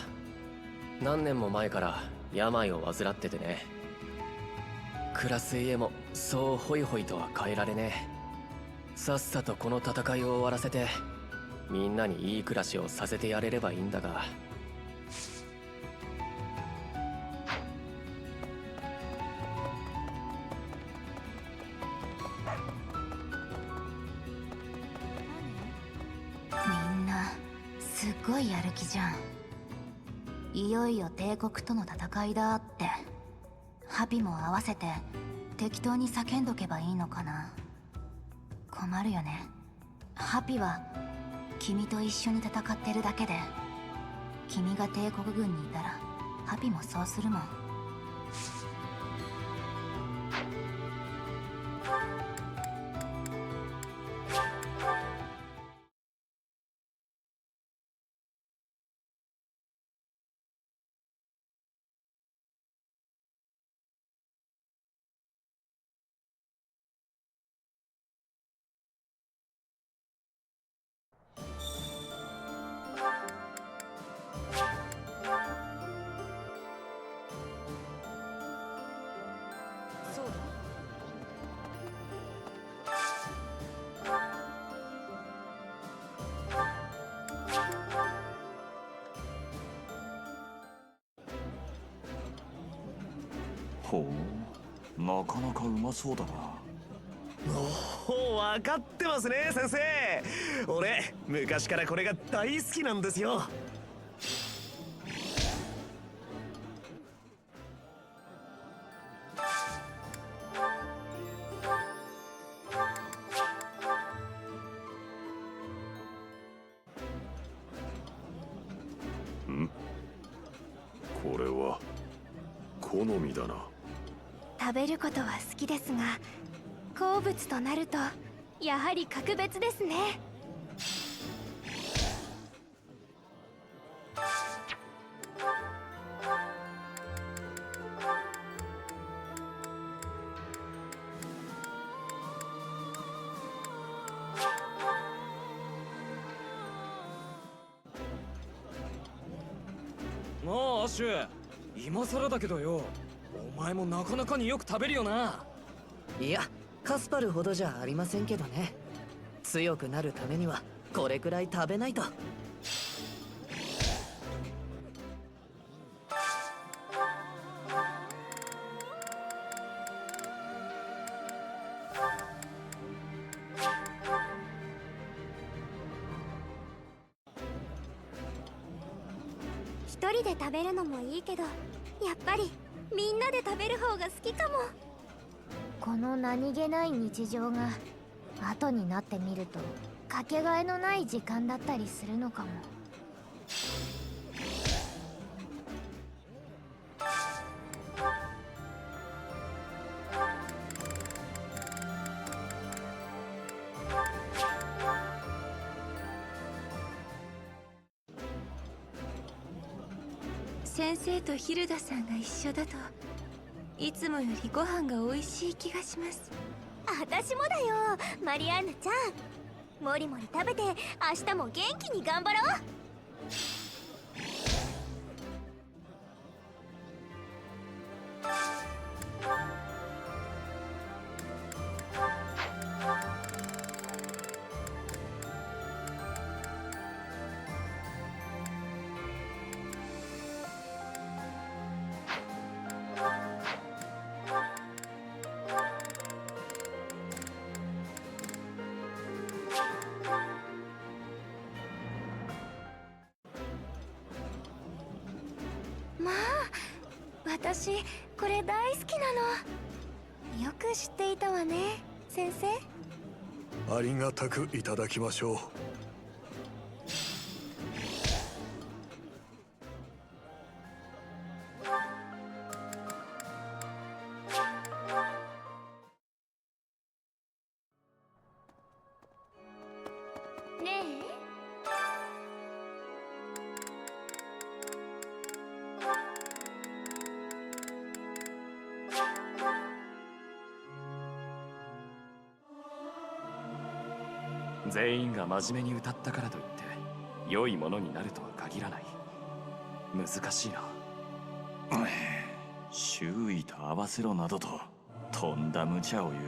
何年も前から病を患っててね。暮らす家もそうホイホイとは変えられねえ。さっさとこの戦いを終わらせてみんなにいい暮らしをさせてやれればいいんだが。みんなすっごいやる気じゃん。いよいよ帝国との戦いだって。ハピも合わせて適当に叫んどけばいいのかな。困るよね。ハピは君と一緒に戦ってるだけで、君が帝国軍にいたらハピもそうするもん。そうだ。ほう、なかなかうまそうだな。おお、分かってますね先生。俺昔からこれが大好きなんですよ。これは好みだな。食べることは好きですが、好物となるとやはり格別ですね。なあアシュ、今更だけどよ、お前もなかなかによく食べるよな。いや、カスパルほどじゃありませんけどね。強くなるためにはこれくらい食べないと。一人で食べるのもいいけど、やっぱりみんなで食べる方が好きかも。この何気ない日常が後になってみるとかけがえのない時間だったりするのかも。先生とヒルダさんが一緒だといつもよりご飯が美味しい気がします。私もだよ、マリアンヌちゃん。もりもり食べて明日も元気に頑張ろう。まあ、私これ大好きなの。よく知っていたわね、先生。ありがたくいただきましょう。ね全員が真面目に歌ったからといって良いものになるとは限らない。難しいな。周囲と合わせろなどととんだ無茶を言う。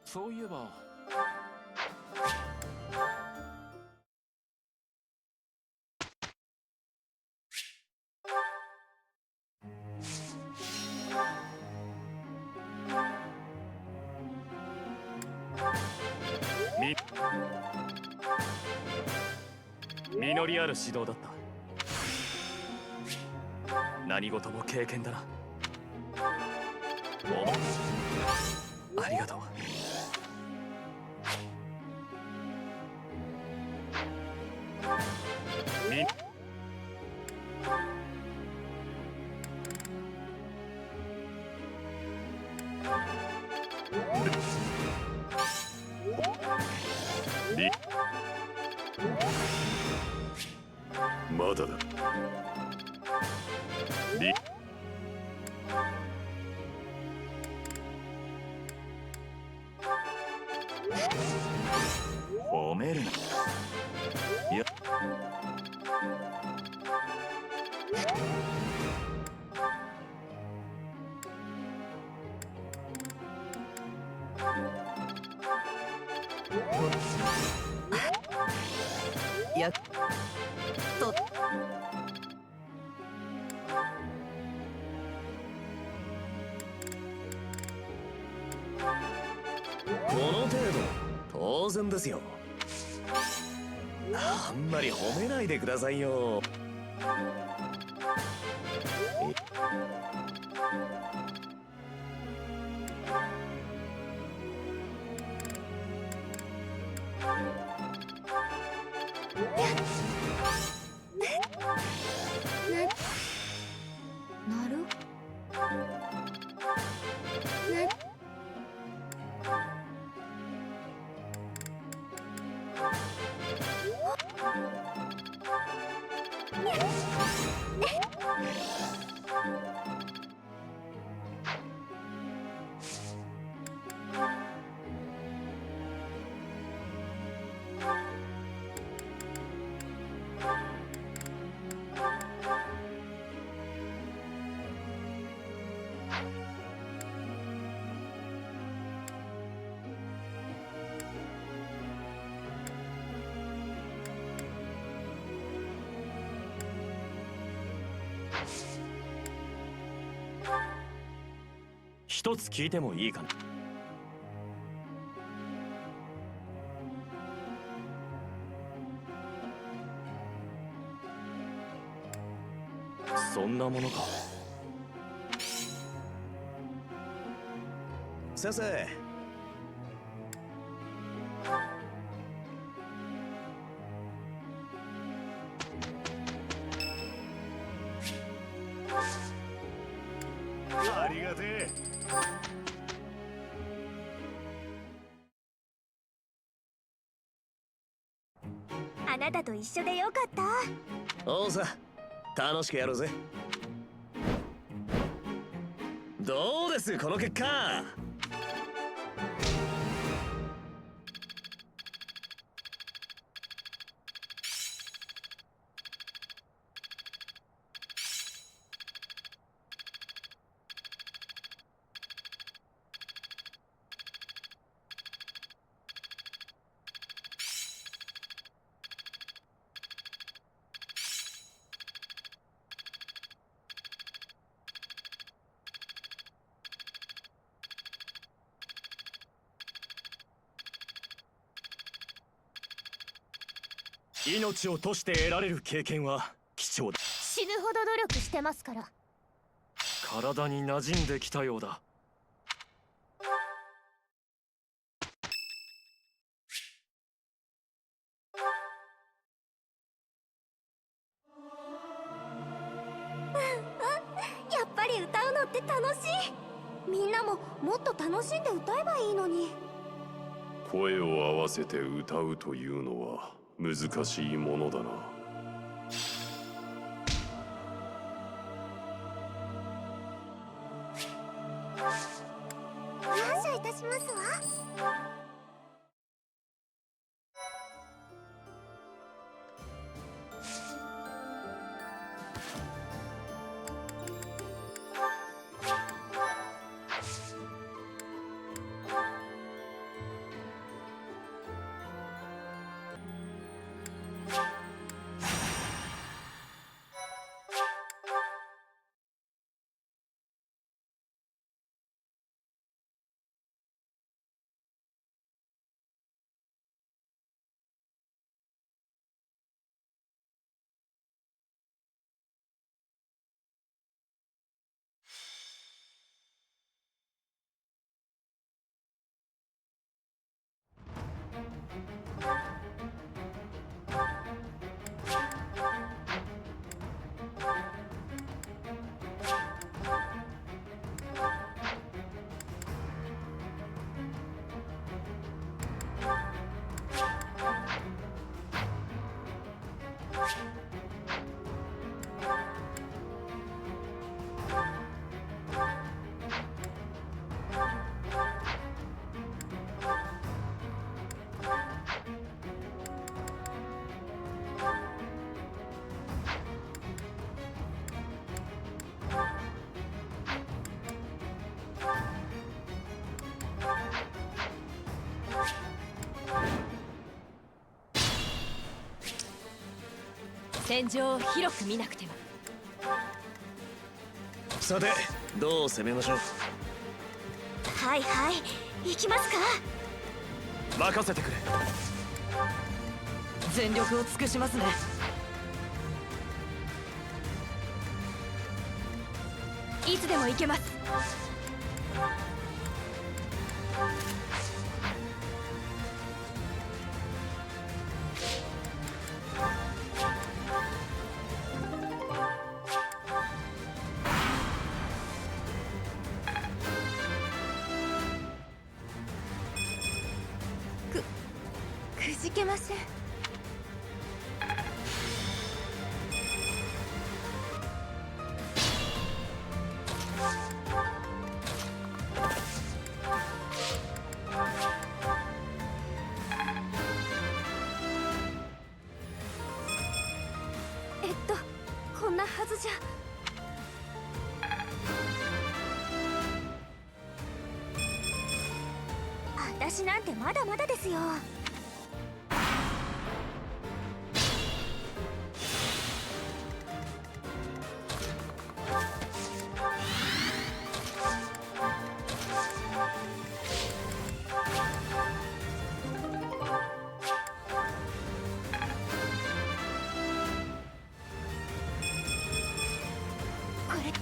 そういえば実りある指導だった。何事も経験だな。ありがとう。まだだ。褒めるな。いや、やっとこの程度当然ですよ。あんまり褒めないでくださいよ。なる一つ聞いてもいいかな。そんなものか。先生。ありがてえ。あなたと一緒でよかったおうさ、楽しくやろうぜ。どうですこの結果。命を賭して得られる経験は貴重だ。死ぬほど努力してますから。体に馴染んできたようだ。やっぱり歌うのって楽しい。みんなももっと楽しんで歌えばいいのに。声を合わせて歌うというのは難しいものだな。感謝いたしますわ。戦場を広く見なくては。さて、どう攻めましょう。はいはい、行きますか。任せてくれ。全力を尽くしますね。いつでも行けます。くじけません。私なんてまだまだですよ。これ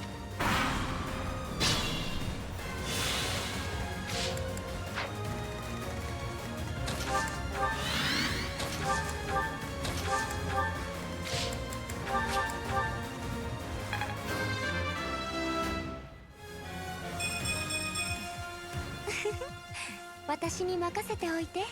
私に任せておいて。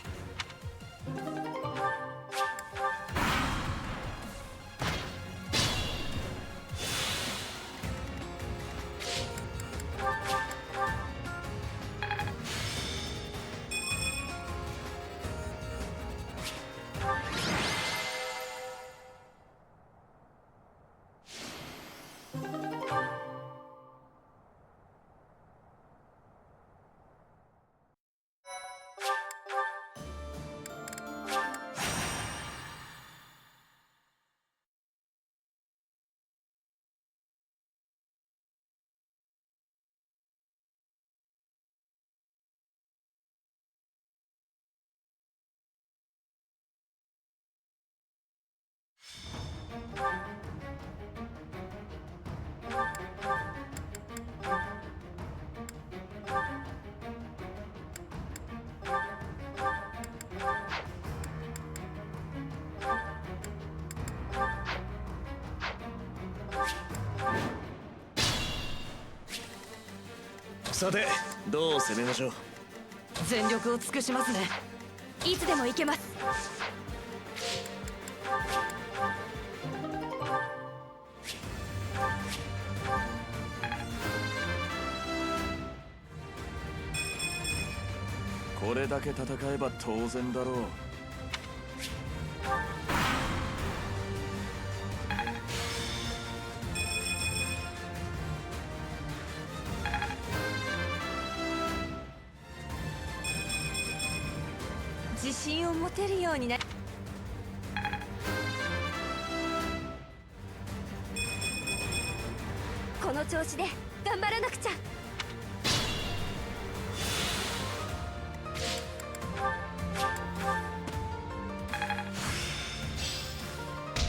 さて、どう攻めましょう。全力を尽くしますね。いつでも行けます。これだけ戦えば当然だろう。自信を持てるようにな。この調子で頑張らなくちゃ。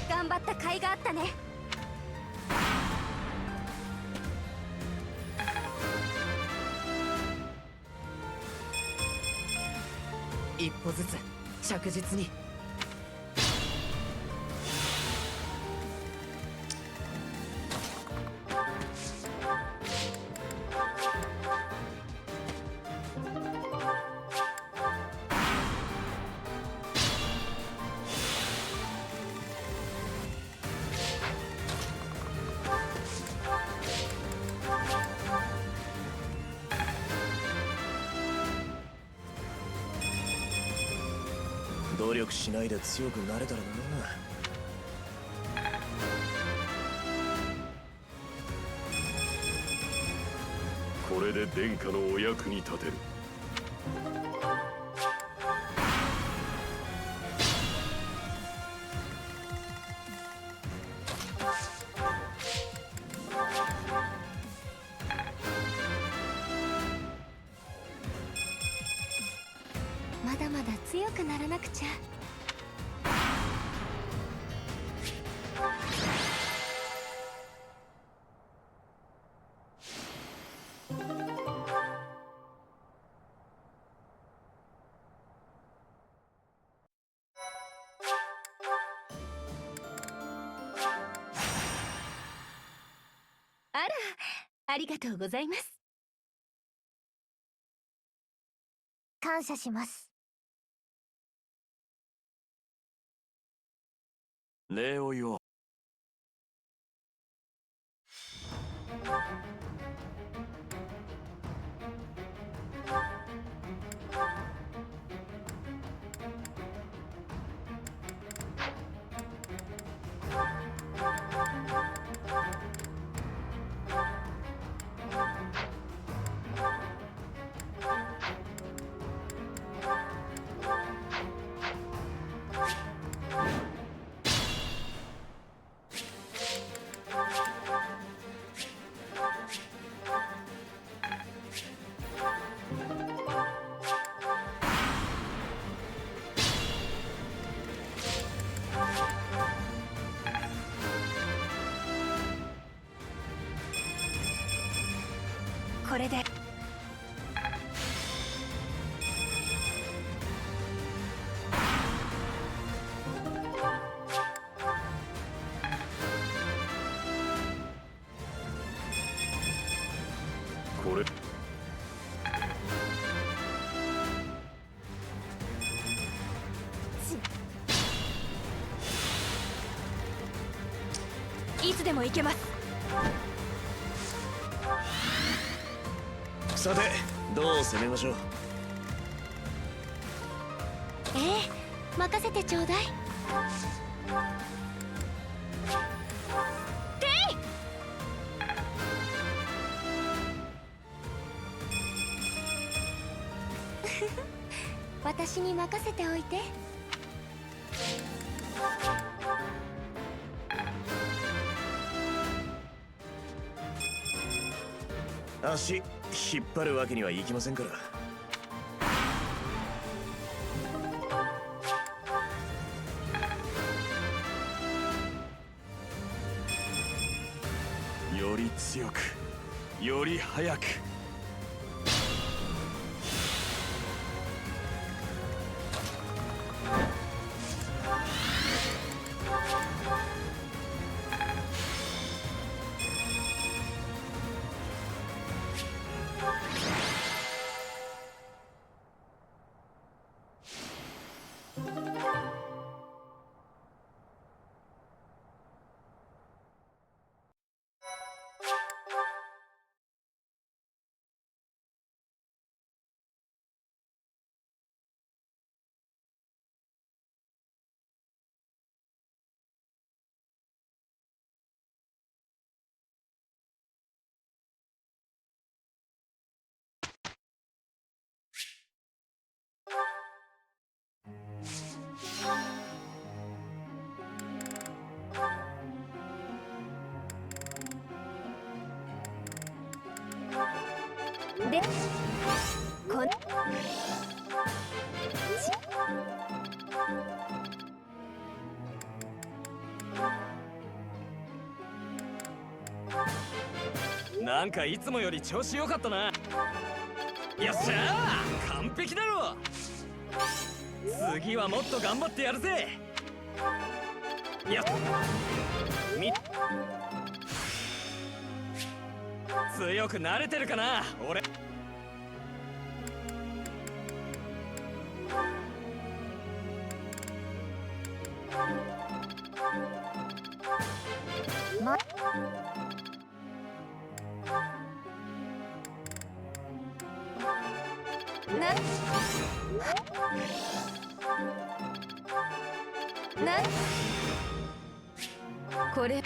頑張った甲斐があったね。一歩ずつ着実に。努力しないで強くなれたらな。これで殿下のお役に立てる。まだまだ強くならなくちゃ。あら、ありがとうございます。感謝します。礼を言おう。れで。これいつでも行けます。さてどう攻めましょう。ええ、任せてちょうだい。私に任せておいて。足引っ張るわけにはいきませんから。より強く、より速く。で、こんなんかいつもより調子良かったな。よっしゃー、完璧だろ。次はもっと頑張ってやるぜ。よっ強くなれてるかな俺。これ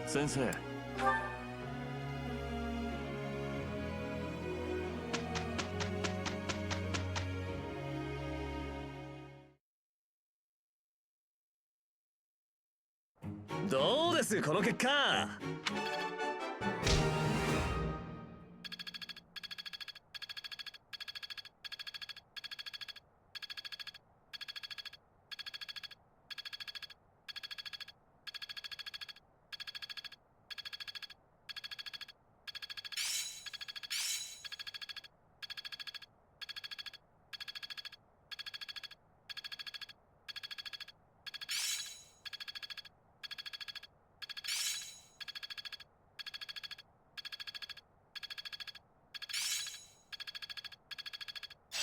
先生、どうですこの結果。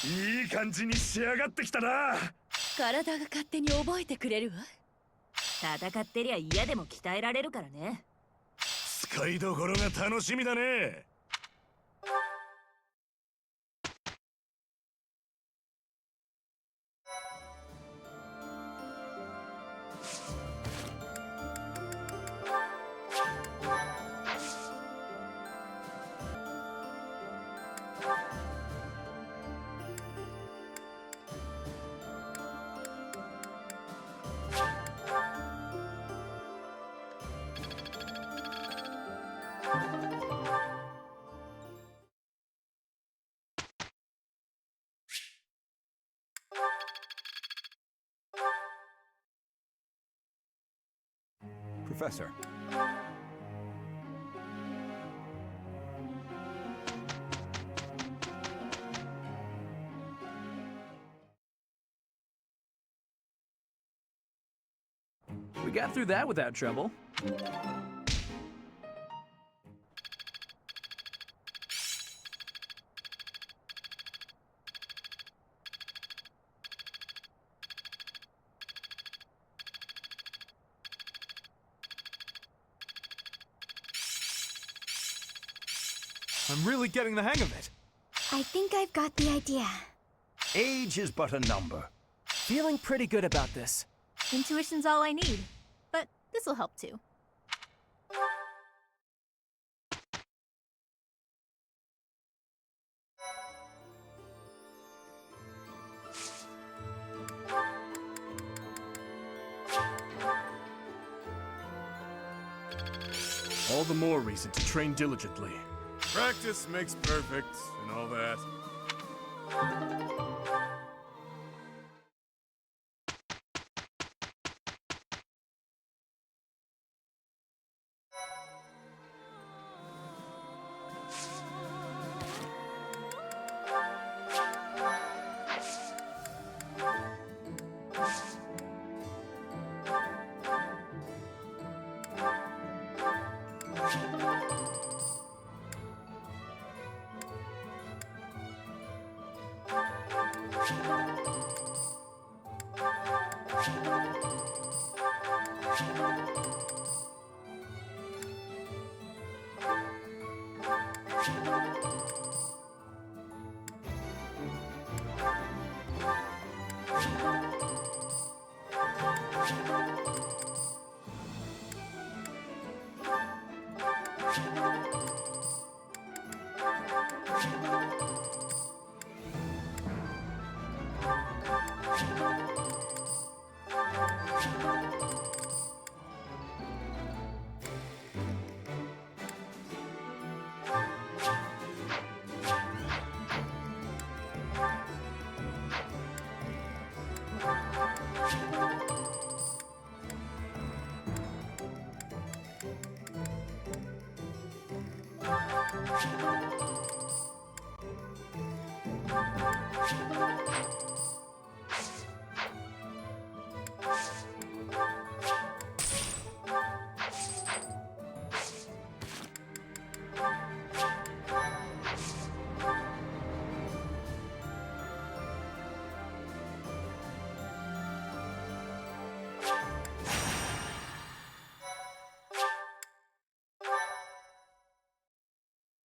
いい感じに仕上がってきたな。体が勝手に覚えてくれるわ。戦ってりゃ嫌でも鍛えられるからね。使いどころが楽しみだね。Professor. We got through that without trouble. I'm really getting the hang of it. I think I've got the idea. Age is but a number. Feeling pretty good about this. Intuition's all I need, but this'll help too. All the more reason to train diligently. Practice makes perfect and all that.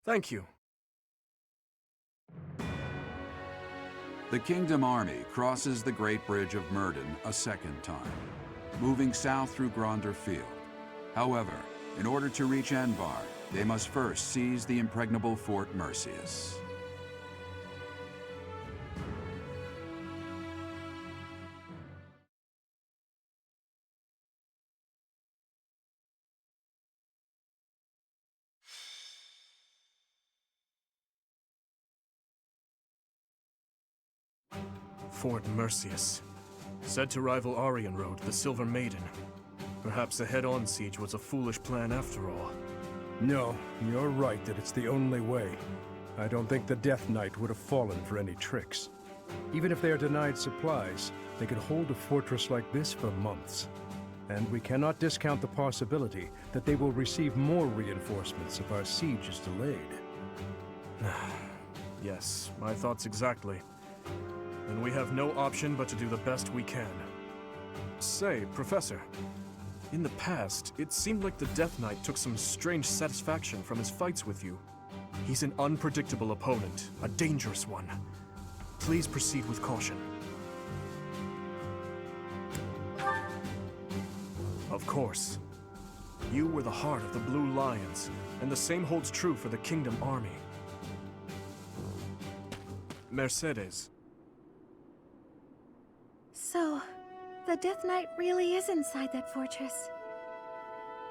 Thank you. The Kingdom Army crosses the Great Bridge of Myrden a second time, moving south through Gronder Field. However, in order to reach Anbar, they must first seize the impregnable Fort Mercius. Fort Mercius. Said to rival Aryan Road, the Silver Maiden. Perhaps a head-on siege was a foolish plan after all. No, you're right that it's the only way. I don't think the Death Knight would have fallen for any tricks. Even if they are denied supplies, they could hold a fortress like this for months. And we cannot discount the possibility that they will receive more reinforcements if our siege is delayed. Yes, my thoughts exactly. And we have no option but to do the best we can. Say, Professor, in the past, it seemed like the Death Knight took some strange satisfaction from his fights with you. He's an unpredictable opponent, a dangerous one. Please proceed with caution. Of course. You were the heart of the Blue Lions, and the same holds true for the Kingdom Army. Mercedes. So, the Death Knight really is inside that fortress.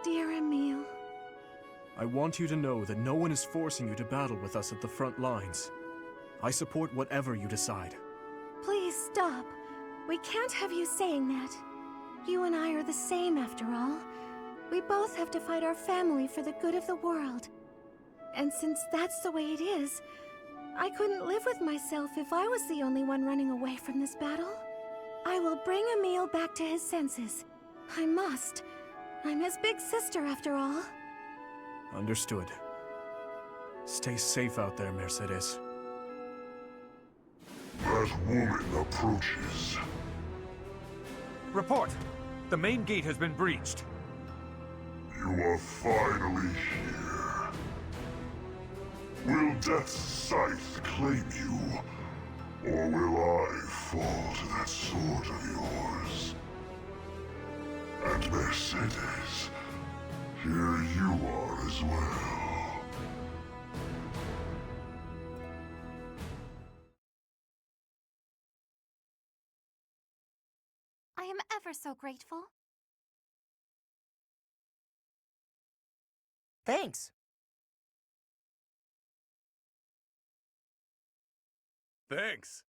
Dear Emile. I want you to know that no one is forcing you to battle with us at the front lines. I support whatever you decide. Please stop. We can't have you saying that. You and I are the same after all. We both have to fight our family for the good of the world. And since that's the way it is, I couldn't live with myself if I was the only one running away from this battle. I will bring Emil back to his senses. I must. I'm his big sister, after all. Understood. Stay safe out there, Mercedes. That woman approaches. Report! The main gate has been breached. You are finally here. Will Death's scythe claim you? Or will I fall to that sword of yours? And Mercedes, here you are as well. I am ever so grateful. Thanks. Thanks.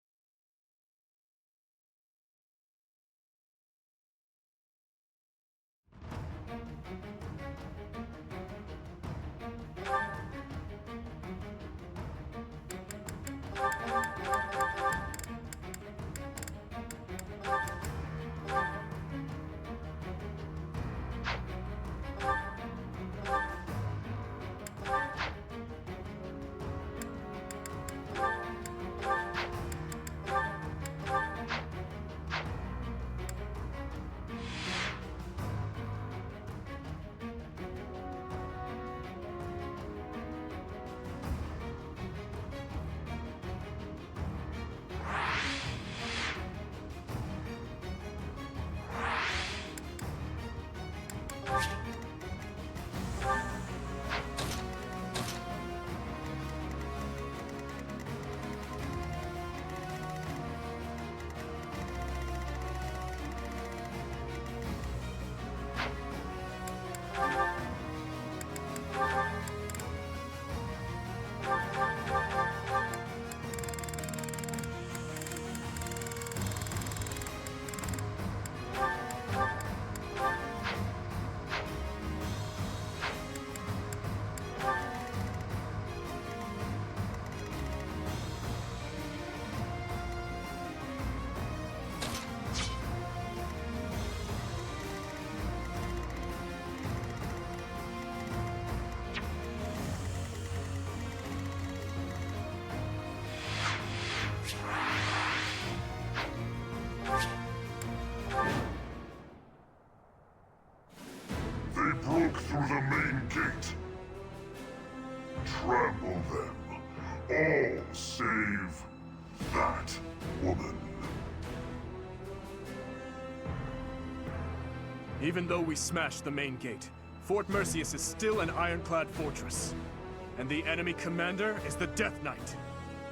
They broke through the main gate. Trample them. All save that woman. Even though we smashed the main gate, Fort Merceus is still an ironclad fortress. And the enemy commander is the Death Knight.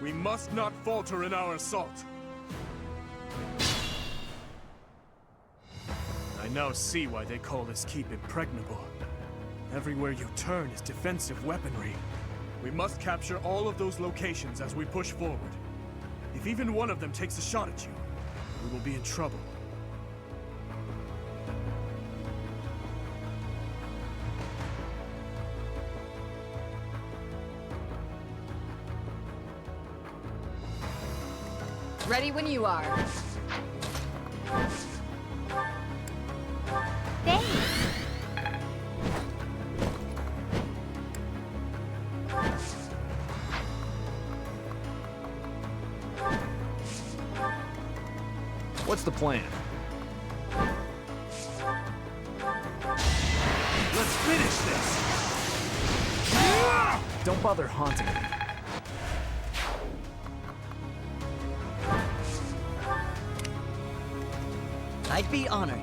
We must not falter in our assault. I now see why they call this keep impregnable. Everywhere you turn is defensive weaponry. We must capture all of those locations as we push forward. If even one of them takes a shot at you, we will be in trouble. Ready when you are. What's the plan? Let's finish this! Don't bother haunting me. I'd be honored.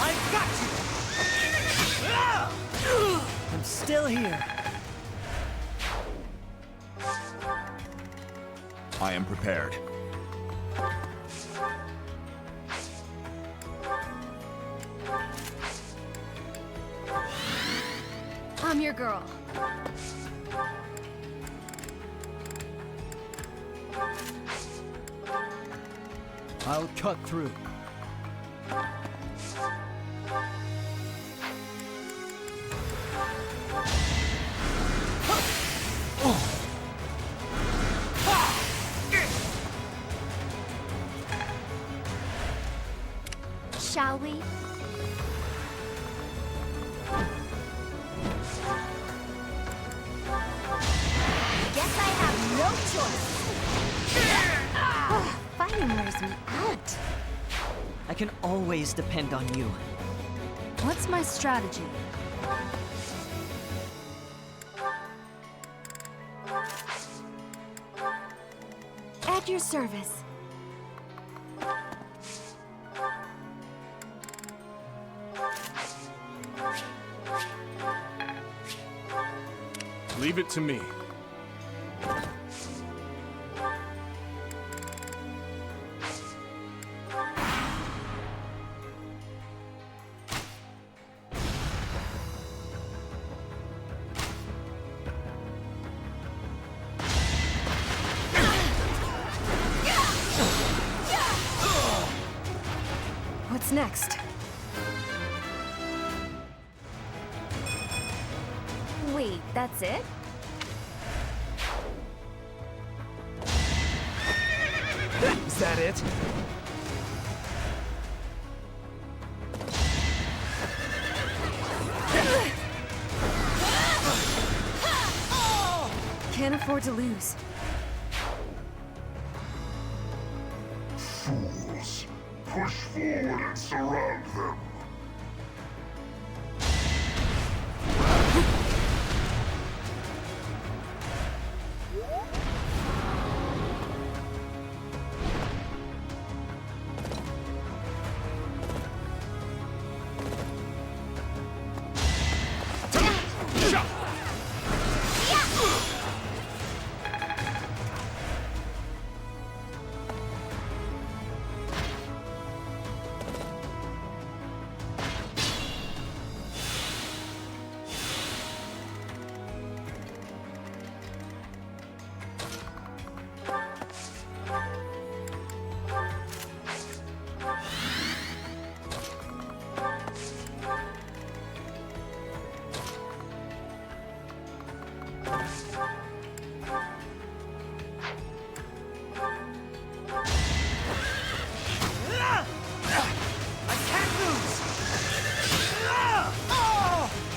I've got you! I'm still here. I am prepared. I'm your girl. I'll cut through. Shall we? Guess I have no choice. Fighting wears me out. I can always depend on you. What's my strategy? At your service. Leave it to me. What's next? Wait, that's it? Is that it? Can't afford to lose. Fools. Push forward and surround them.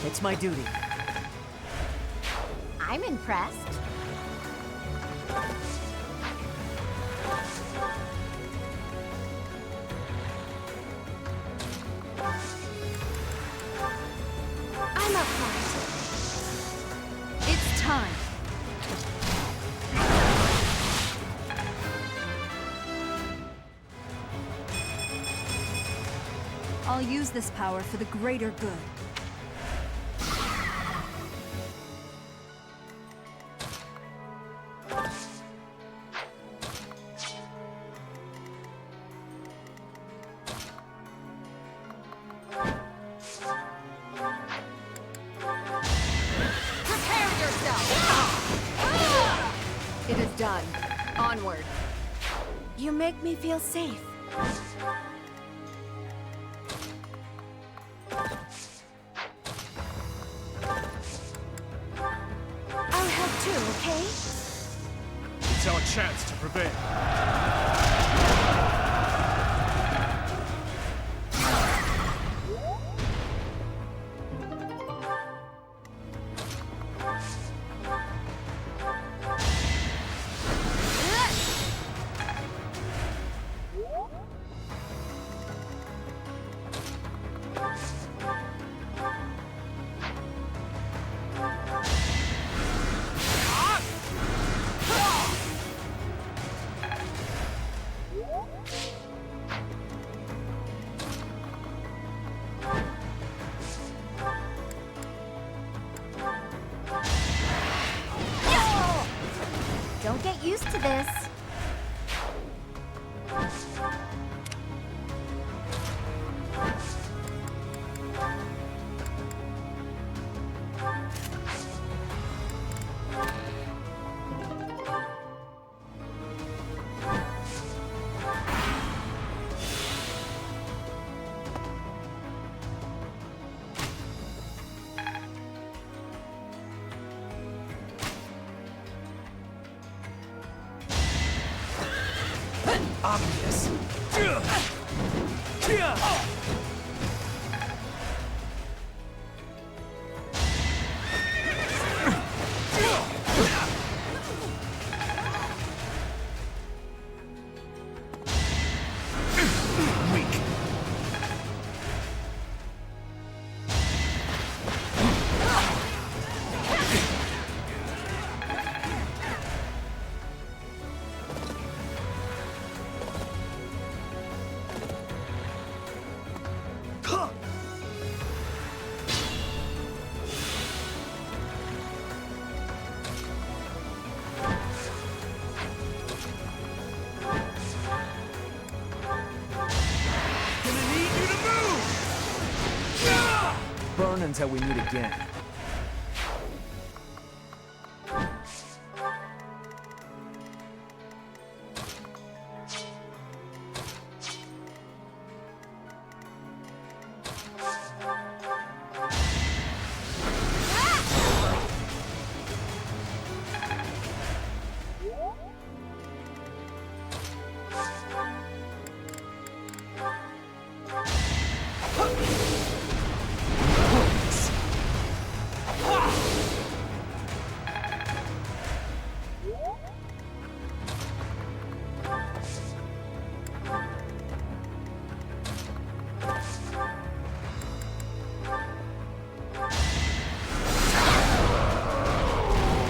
It's my duty. I'm impressed. I'm up for it. It's time. I'll use this power for the greater good. It is done. Onward. You make me feel safe. I'll help too, okay? It's our chance to prevail. Don't get used to this. obvious. Burn until we meet again.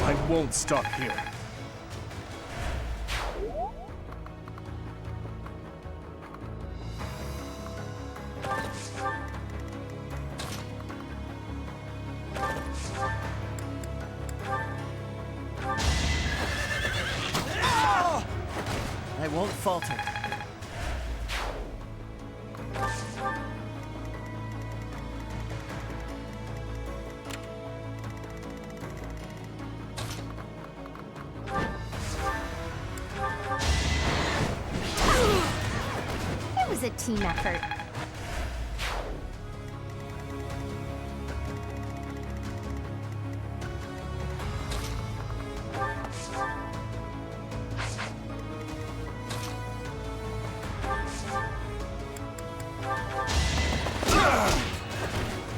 I won't stop here. I won't falter. It was a team effort.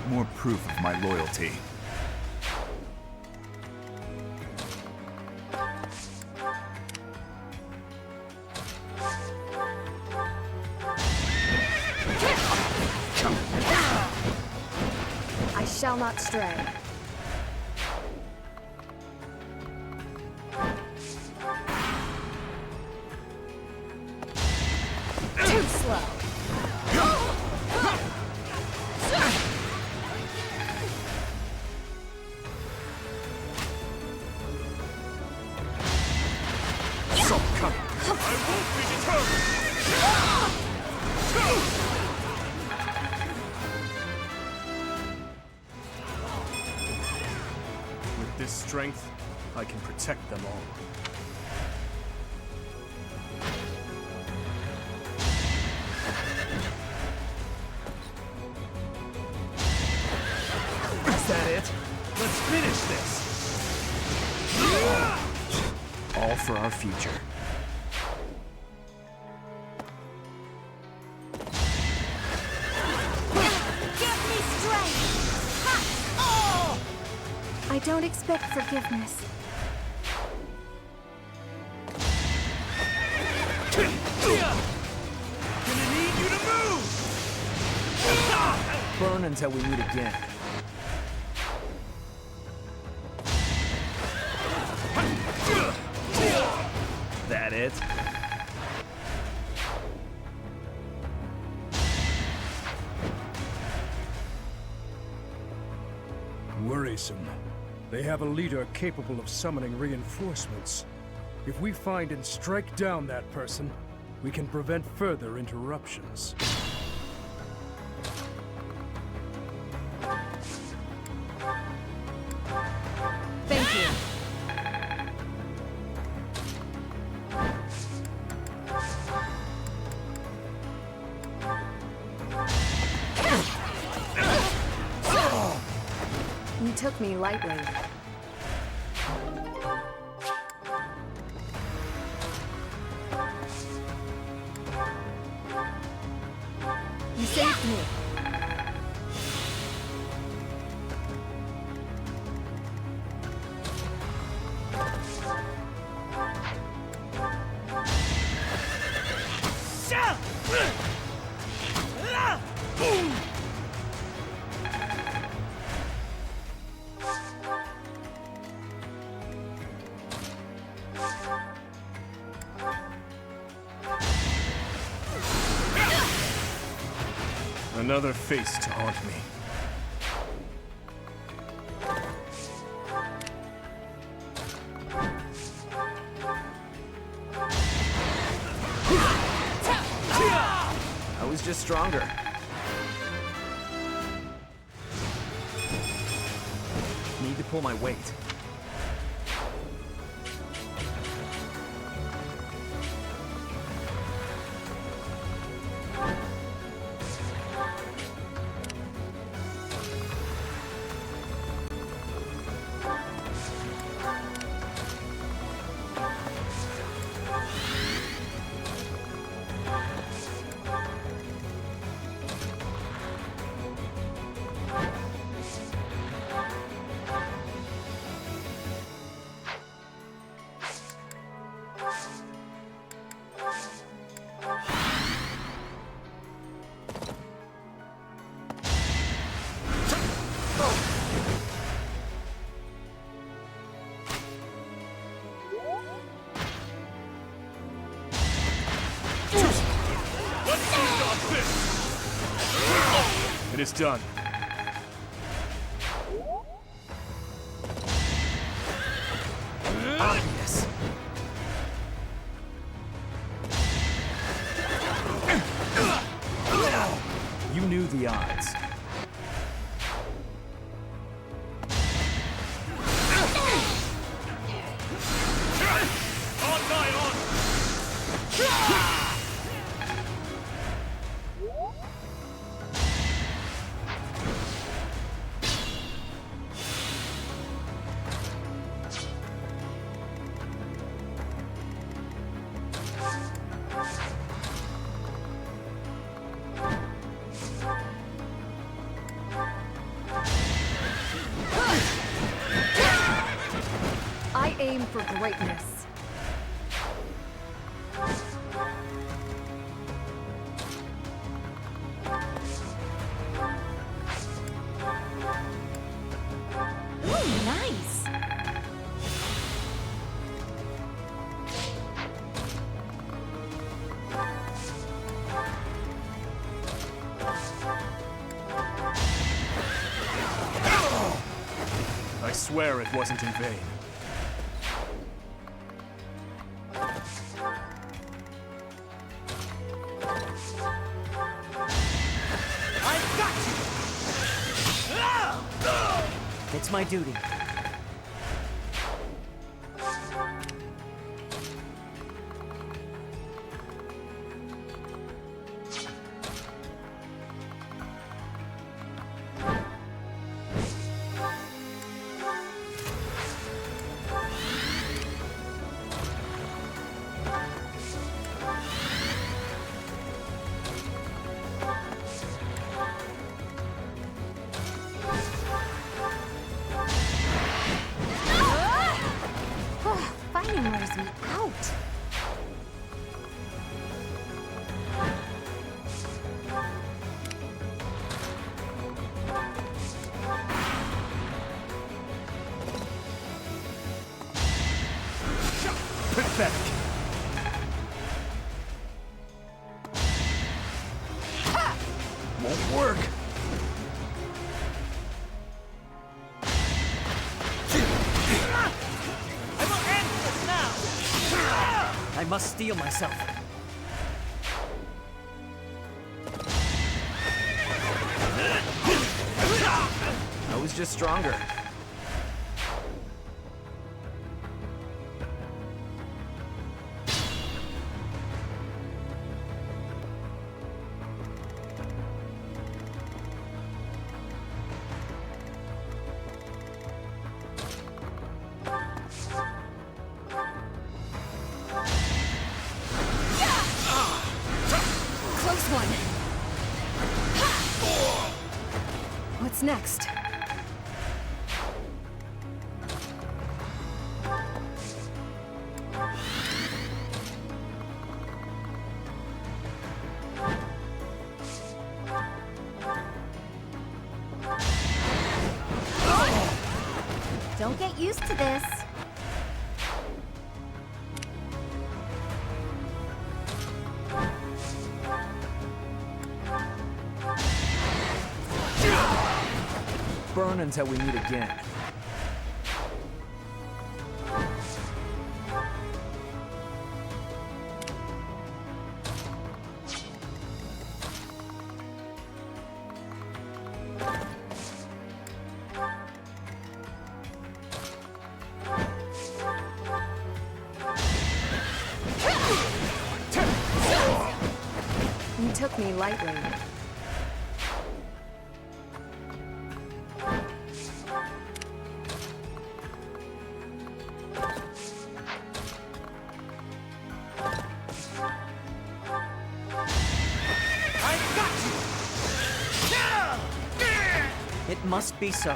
More proof of my loyalty. I shall not stray. Too slow. Some coming. I won't be deterred! With this strength, I can protect them all. Is that it? Let's finish this. All for our future. Give me strength! Ha! Oh! I don't expect forgiveness. Gonna need you to move! Burn until we meet again. That it? Worrisome. They have a leader capable of summoning reinforcements. If we find and strike down that person, we can prevent further interruptions. Thank you. You took me lightly. saved me. Another face to haunt me. I was just stronger. Need to pull my weight. It is done. Obvious. You knew the odds. I aim for greatness. Ooh, nice. I swear it wasn't in vain. It's my duty. Fighting wears me out. Pathetic. Won't work. I must steel myself. I was just stronger. Close one. next? Don't get used to this. Burn until we meet again. You took me lightly. It must be so.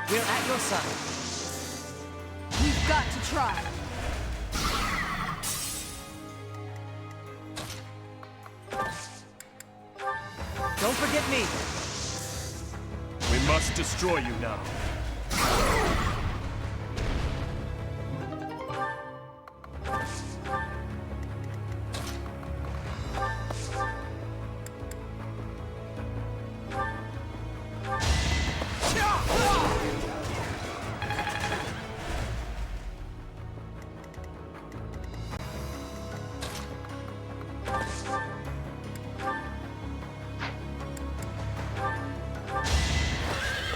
We're at your side. We've got to try. Don't forget me. We must destroy you now.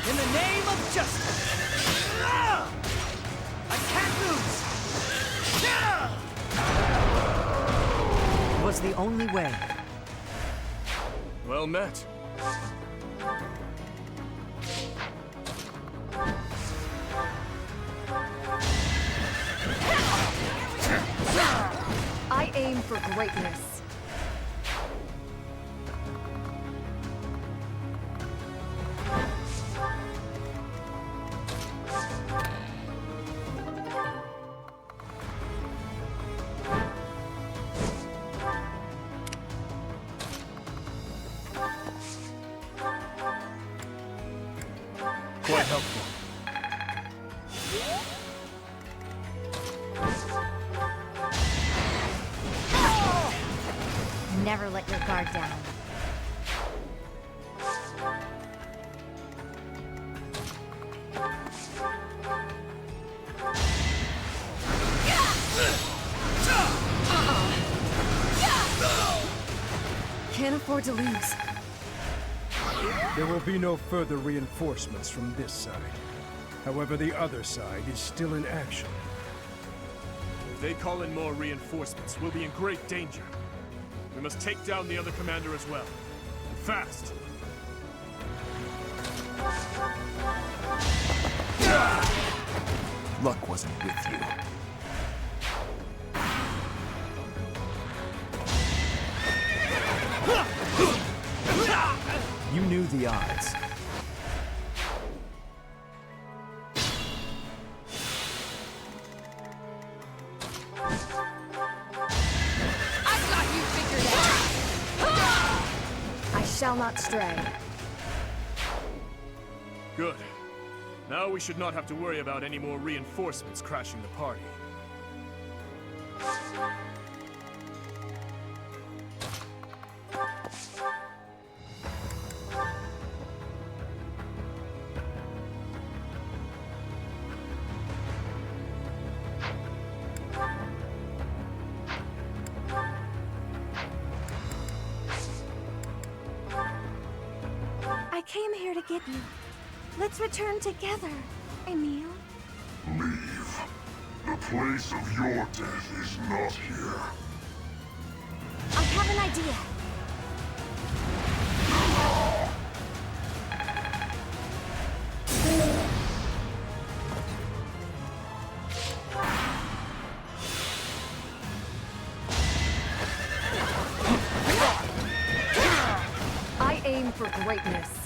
In the name of justice! I can't lose! It was the only way. Well met. I aim for greatness. Quite helpful. Never let your guard down. Can't afford to lose. There will be no further reinforcements from this side. However, the other side is still in action. If they call in more reinforcements, we'll be in great danger. We must take down the other commander as well. And fast! Luck wasn't with you. You knew the odds. I've got you figured out! I shall not stray. Good. Now we should not have to worry about any more reinforcements crashing the party. here to get you. Let's return together, Emil. Leave. The place of your death is not here. I have an idea. I aim for greatness.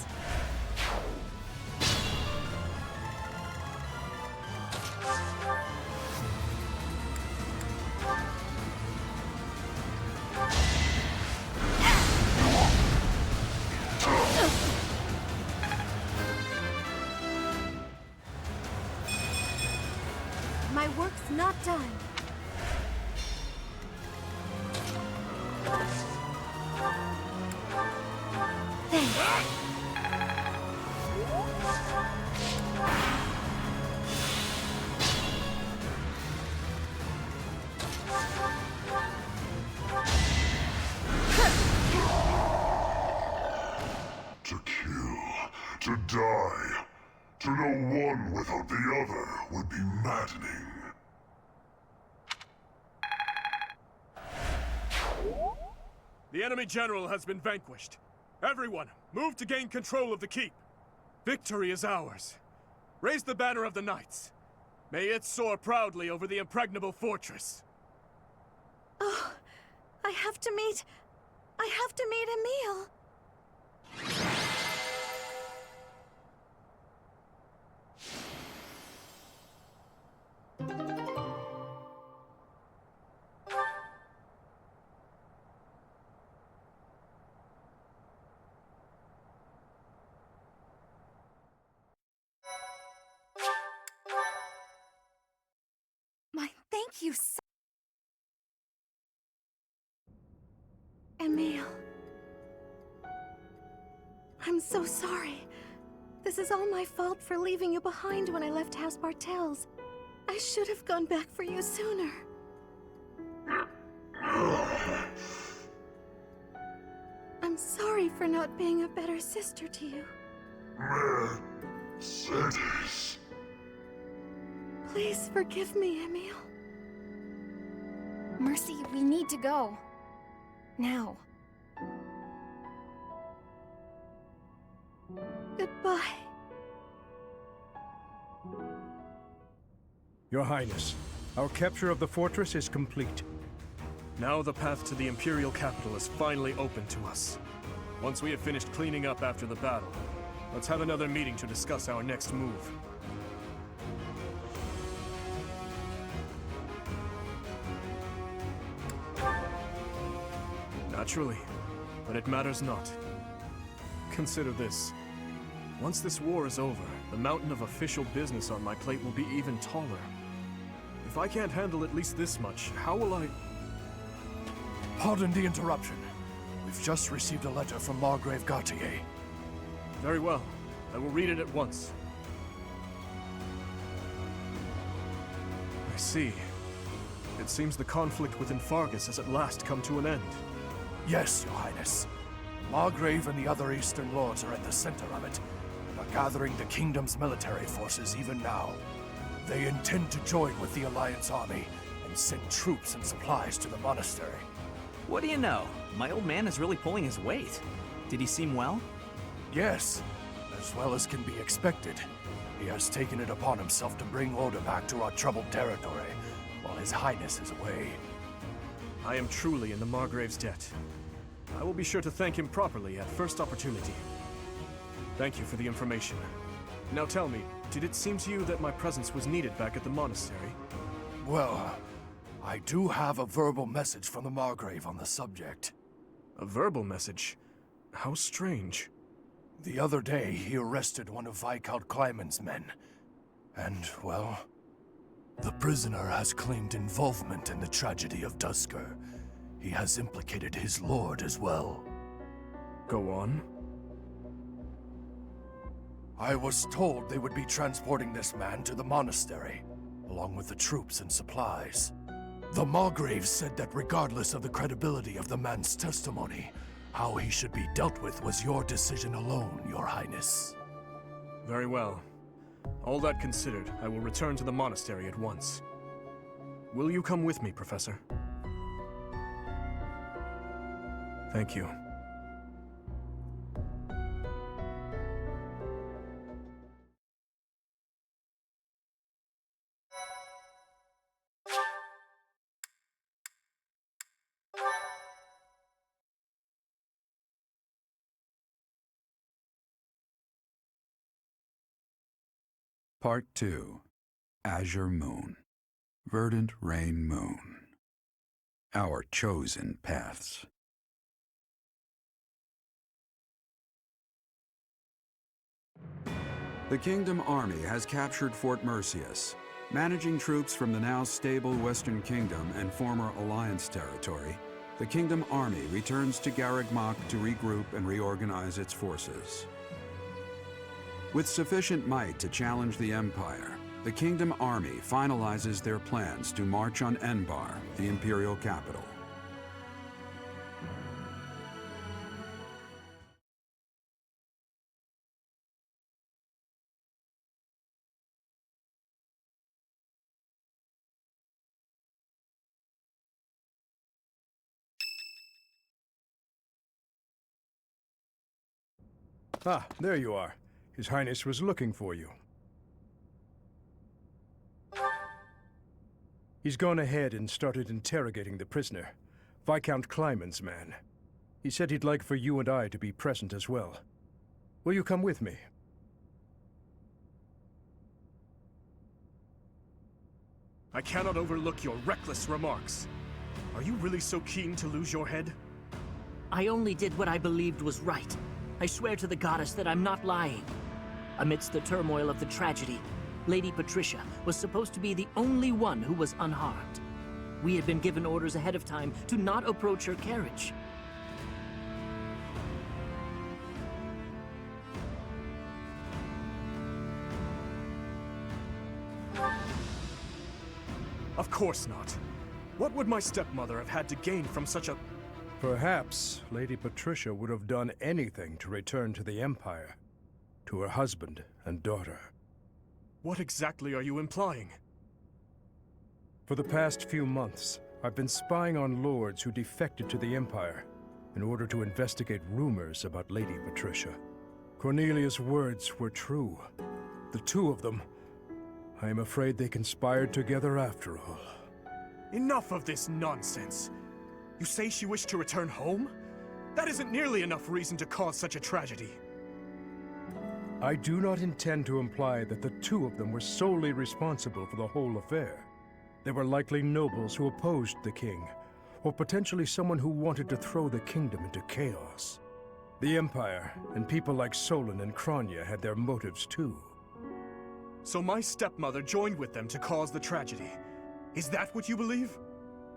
My work's not done. To kill, to die, to know one without the other would be maddening. The enemy general has been vanquished. Everyone, move to gain control of the keep. Victory is ours. Raise the banner of the knights. May it soar proudly over the impregnable fortress. Oh, I have to meet Emil. My thank you so... Emil. I'm so sorry. This is all my fault for leaving you behind when I left House Bartels. I should have gone back for you sooner. I'm sorry for not being a better sister to you. Mercedes. Please forgive me, Emil. Mercy, we need to go. Now. Goodbye. Your Highness, our capture of the fortress is complete. Now the path to the Imperial capital is finally open to us. Once we have finished cleaning up after the battle, let's have another meeting to discuss our next move. Naturally, but it matters not. Consider this. Once this war is over, the mountain of official business on my plate will be even taller. If I can't handle at least this much, how will I... Pardon the interruption. We've just received a letter from Margrave Gautier. Very well. I will read it at once. I see. It seems the conflict within Fargus has at last come to an end. Yes, Your Highness. Margrave and the other Eastern Lords are at the center of it, and are gathering the kingdom's military forces even now. They intend to join with the Alliance army and send troops and supplies to the monastery. What do you know? My old man is really pulling his weight. Did he seem well? Yes, as well as can be expected. He has taken it upon himself to bring order back to our troubled territory, while His Highness is away. I am truly in the Margrave's debt. I will be sure to thank him properly at first opportunity. Thank you for the information. Now tell me, did it seem to you that my presence was needed back at the monastery? Well, I do have a verbal message from the Margrave on the subject. A verbal message? How strange. The other day, he arrested one of Viscount Kleiman's men. And, well, the prisoner has claimed involvement in the tragedy of Dusker. He has implicated his lord as well. Go on. I was told they would be transporting this man to the monastery, along with the troops and supplies. The Margrave said that regardless of the credibility of the man's testimony, How he should be dealt with was your decision alone, Your Highness. Very well. All that considered, I will return to the monastery at once. Will you come with me, Professor? Thank you. Part 2. Azure Moon. Verdant Rain Moon. Our chosen paths. The Kingdom Army has captured Fort Mercius. Managing troops from the now stable Western Kingdom and former Alliance territory, the Kingdom Army returns to Garreg Mach to regroup and reorganize its forces. With sufficient might to challenge the Empire, the Kingdom Army finalizes their plans to march on Enbar, the Imperial capital. Ah, there you are. His Highness was looking for you. He's gone ahead and started interrogating the prisoner, Viscount Kleiman's man. He said he'd like for you and I to be present as well. Will you come with me? I cannot overlook your reckless remarks. Are you really so keen to lose your head? I only did what I believed was right. I swear to the goddess that I'm not lying. Amidst the turmoil of the tragedy, Lady Patricia was supposed to be the only one who was unharmed. We had been given orders ahead of time to not approach her carriage. Of course not. What would my stepmother have had to gain from such a... Perhaps Lady Patricia would have done anything to return to the Empire, to her husband and daughter. What exactly are you implying? For the past few months, I've been spying on lords who defected to the Empire in order to investigate rumors about Lady Patricia. Cornelia's words were true. The two of them, I am afraid they conspired together after all. Enough of this nonsense! You say she wished to return home? That isn't nearly enough reason to cause such a tragedy. I do not intend to imply that the two of them were solely responsible for the whole affair. They were likely nobles who opposed the king, or potentially someone who wanted to throw the kingdom into chaos. The Empire, and people like Solon and Kranya had their motives too. So my stepmother joined with them to cause the tragedy. Is that what you believe?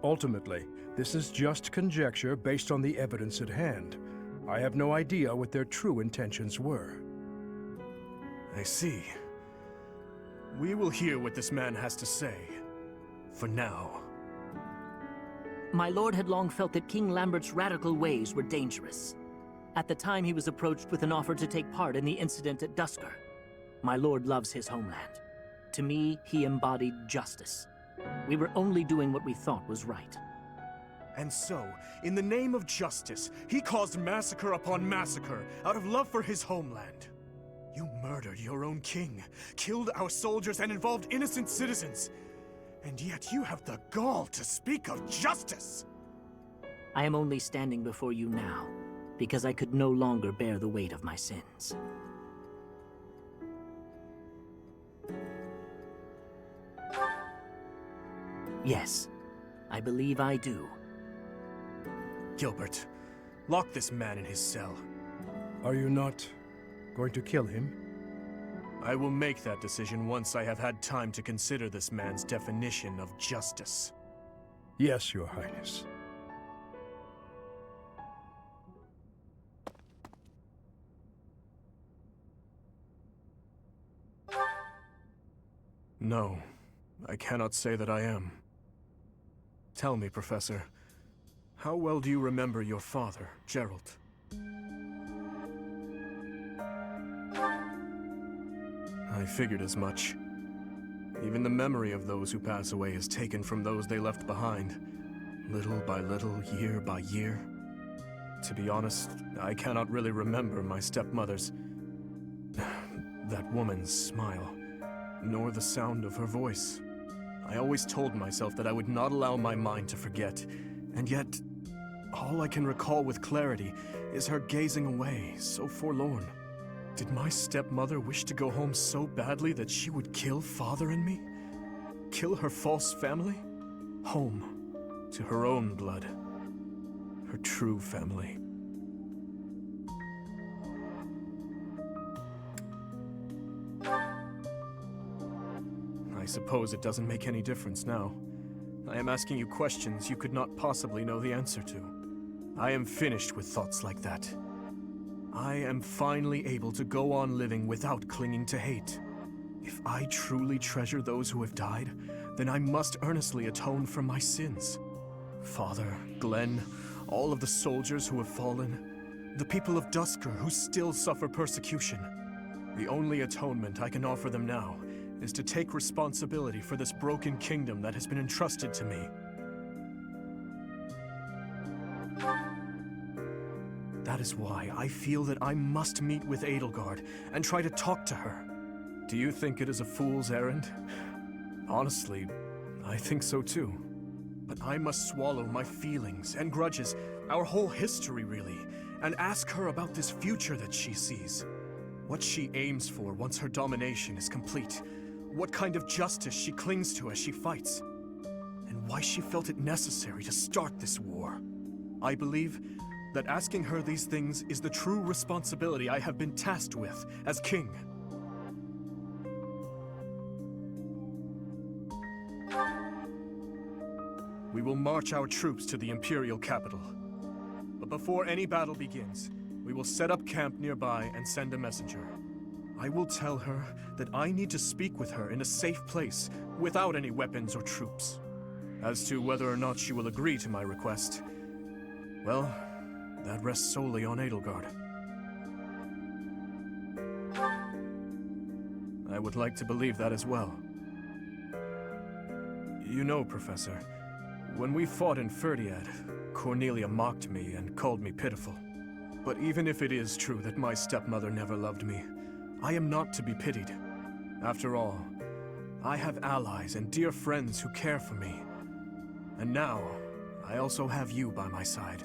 Ultimately, this is just conjecture based on the evidence at hand. I have no idea what their true intentions were. I see. We will hear what this man has to say. For now. My lord had long felt that King Lambert's radical ways were dangerous. At the time he was approached with an offer to take part in the incident at Dusker. My lord loves his homeland. To me, he embodied justice. We were only doing what we thought was right. And so, in the name of justice, he caused massacre upon massacre out of love for his homeland. You murdered your own king, killed our soldiers, and involved innocent citizens. And yet you have the gall to speak of justice! I am only standing before you now, because I could no longer bear the weight of my sins. Yes, I believe I do. Gilbert, lock this man in his cell. Are you not going to kill him? I will make that decision once I have had time to consider this man's definition of justice. Yes, Your Highness. No, I cannot say that I am. Tell me, Professor, how well do you remember your father, Gerald? I figured as much. Even the memory of those who pass away is taken from those they left behind, little by little, year by year. To be honest, I cannot really remember my stepmother's... that woman's smile, nor the sound of her voice. I always told myself that I would not allow my mind to forget, and yet, all I can recall with clarity is her gazing away, so forlorn. Did my stepmother wish to go home so badly that she would kill Father and me? Kill her false family? Home, to her own blood. Her true family. I suppose it doesn't make any difference now. I am asking you questions you could not possibly know the answer to. I am finished with thoughts like that. I am finally able to go on living without clinging to hate. If I truly treasure those who have died, then I must earnestly atone for my sins. Father, Glenn, all of the soldiers who have fallen, the people of Dusker who still suffer persecution. The only atonement I can offer them now is to take responsibility for this broken kingdom that has been entrusted to me. That is why I feel that I must meet with Edelgard and try to talk to her. Do you think it is a fool's errand? Honestly, I think so too. But I must swallow my feelings and grudges, our whole history really, and ask her about this future that she sees. What she aims for once her domination is complete. What kind of justice she clings to as she fights. And why she felt it necessary to start this war. I believe that asking her these things is the true responsibility I have been tasked with as king. We will march our troops to the Imperial capital. But before any battle begins, we will set up camp nearby and send a messenger. I will tell her that I need to speak with her in a safe place, without any weapons or troops. As to whether or not she will agree to my request, well, that rests solely on Edelgard. I would like to believe that as well. You know, Professor, when we fought in Ferdiad, Cornelia mocked me and called me pitiful. But even if it is true that my stepmother never loved me, I am not to be pitied. After all, I have allies and dear friends who care for me. And now, I also have you by my side.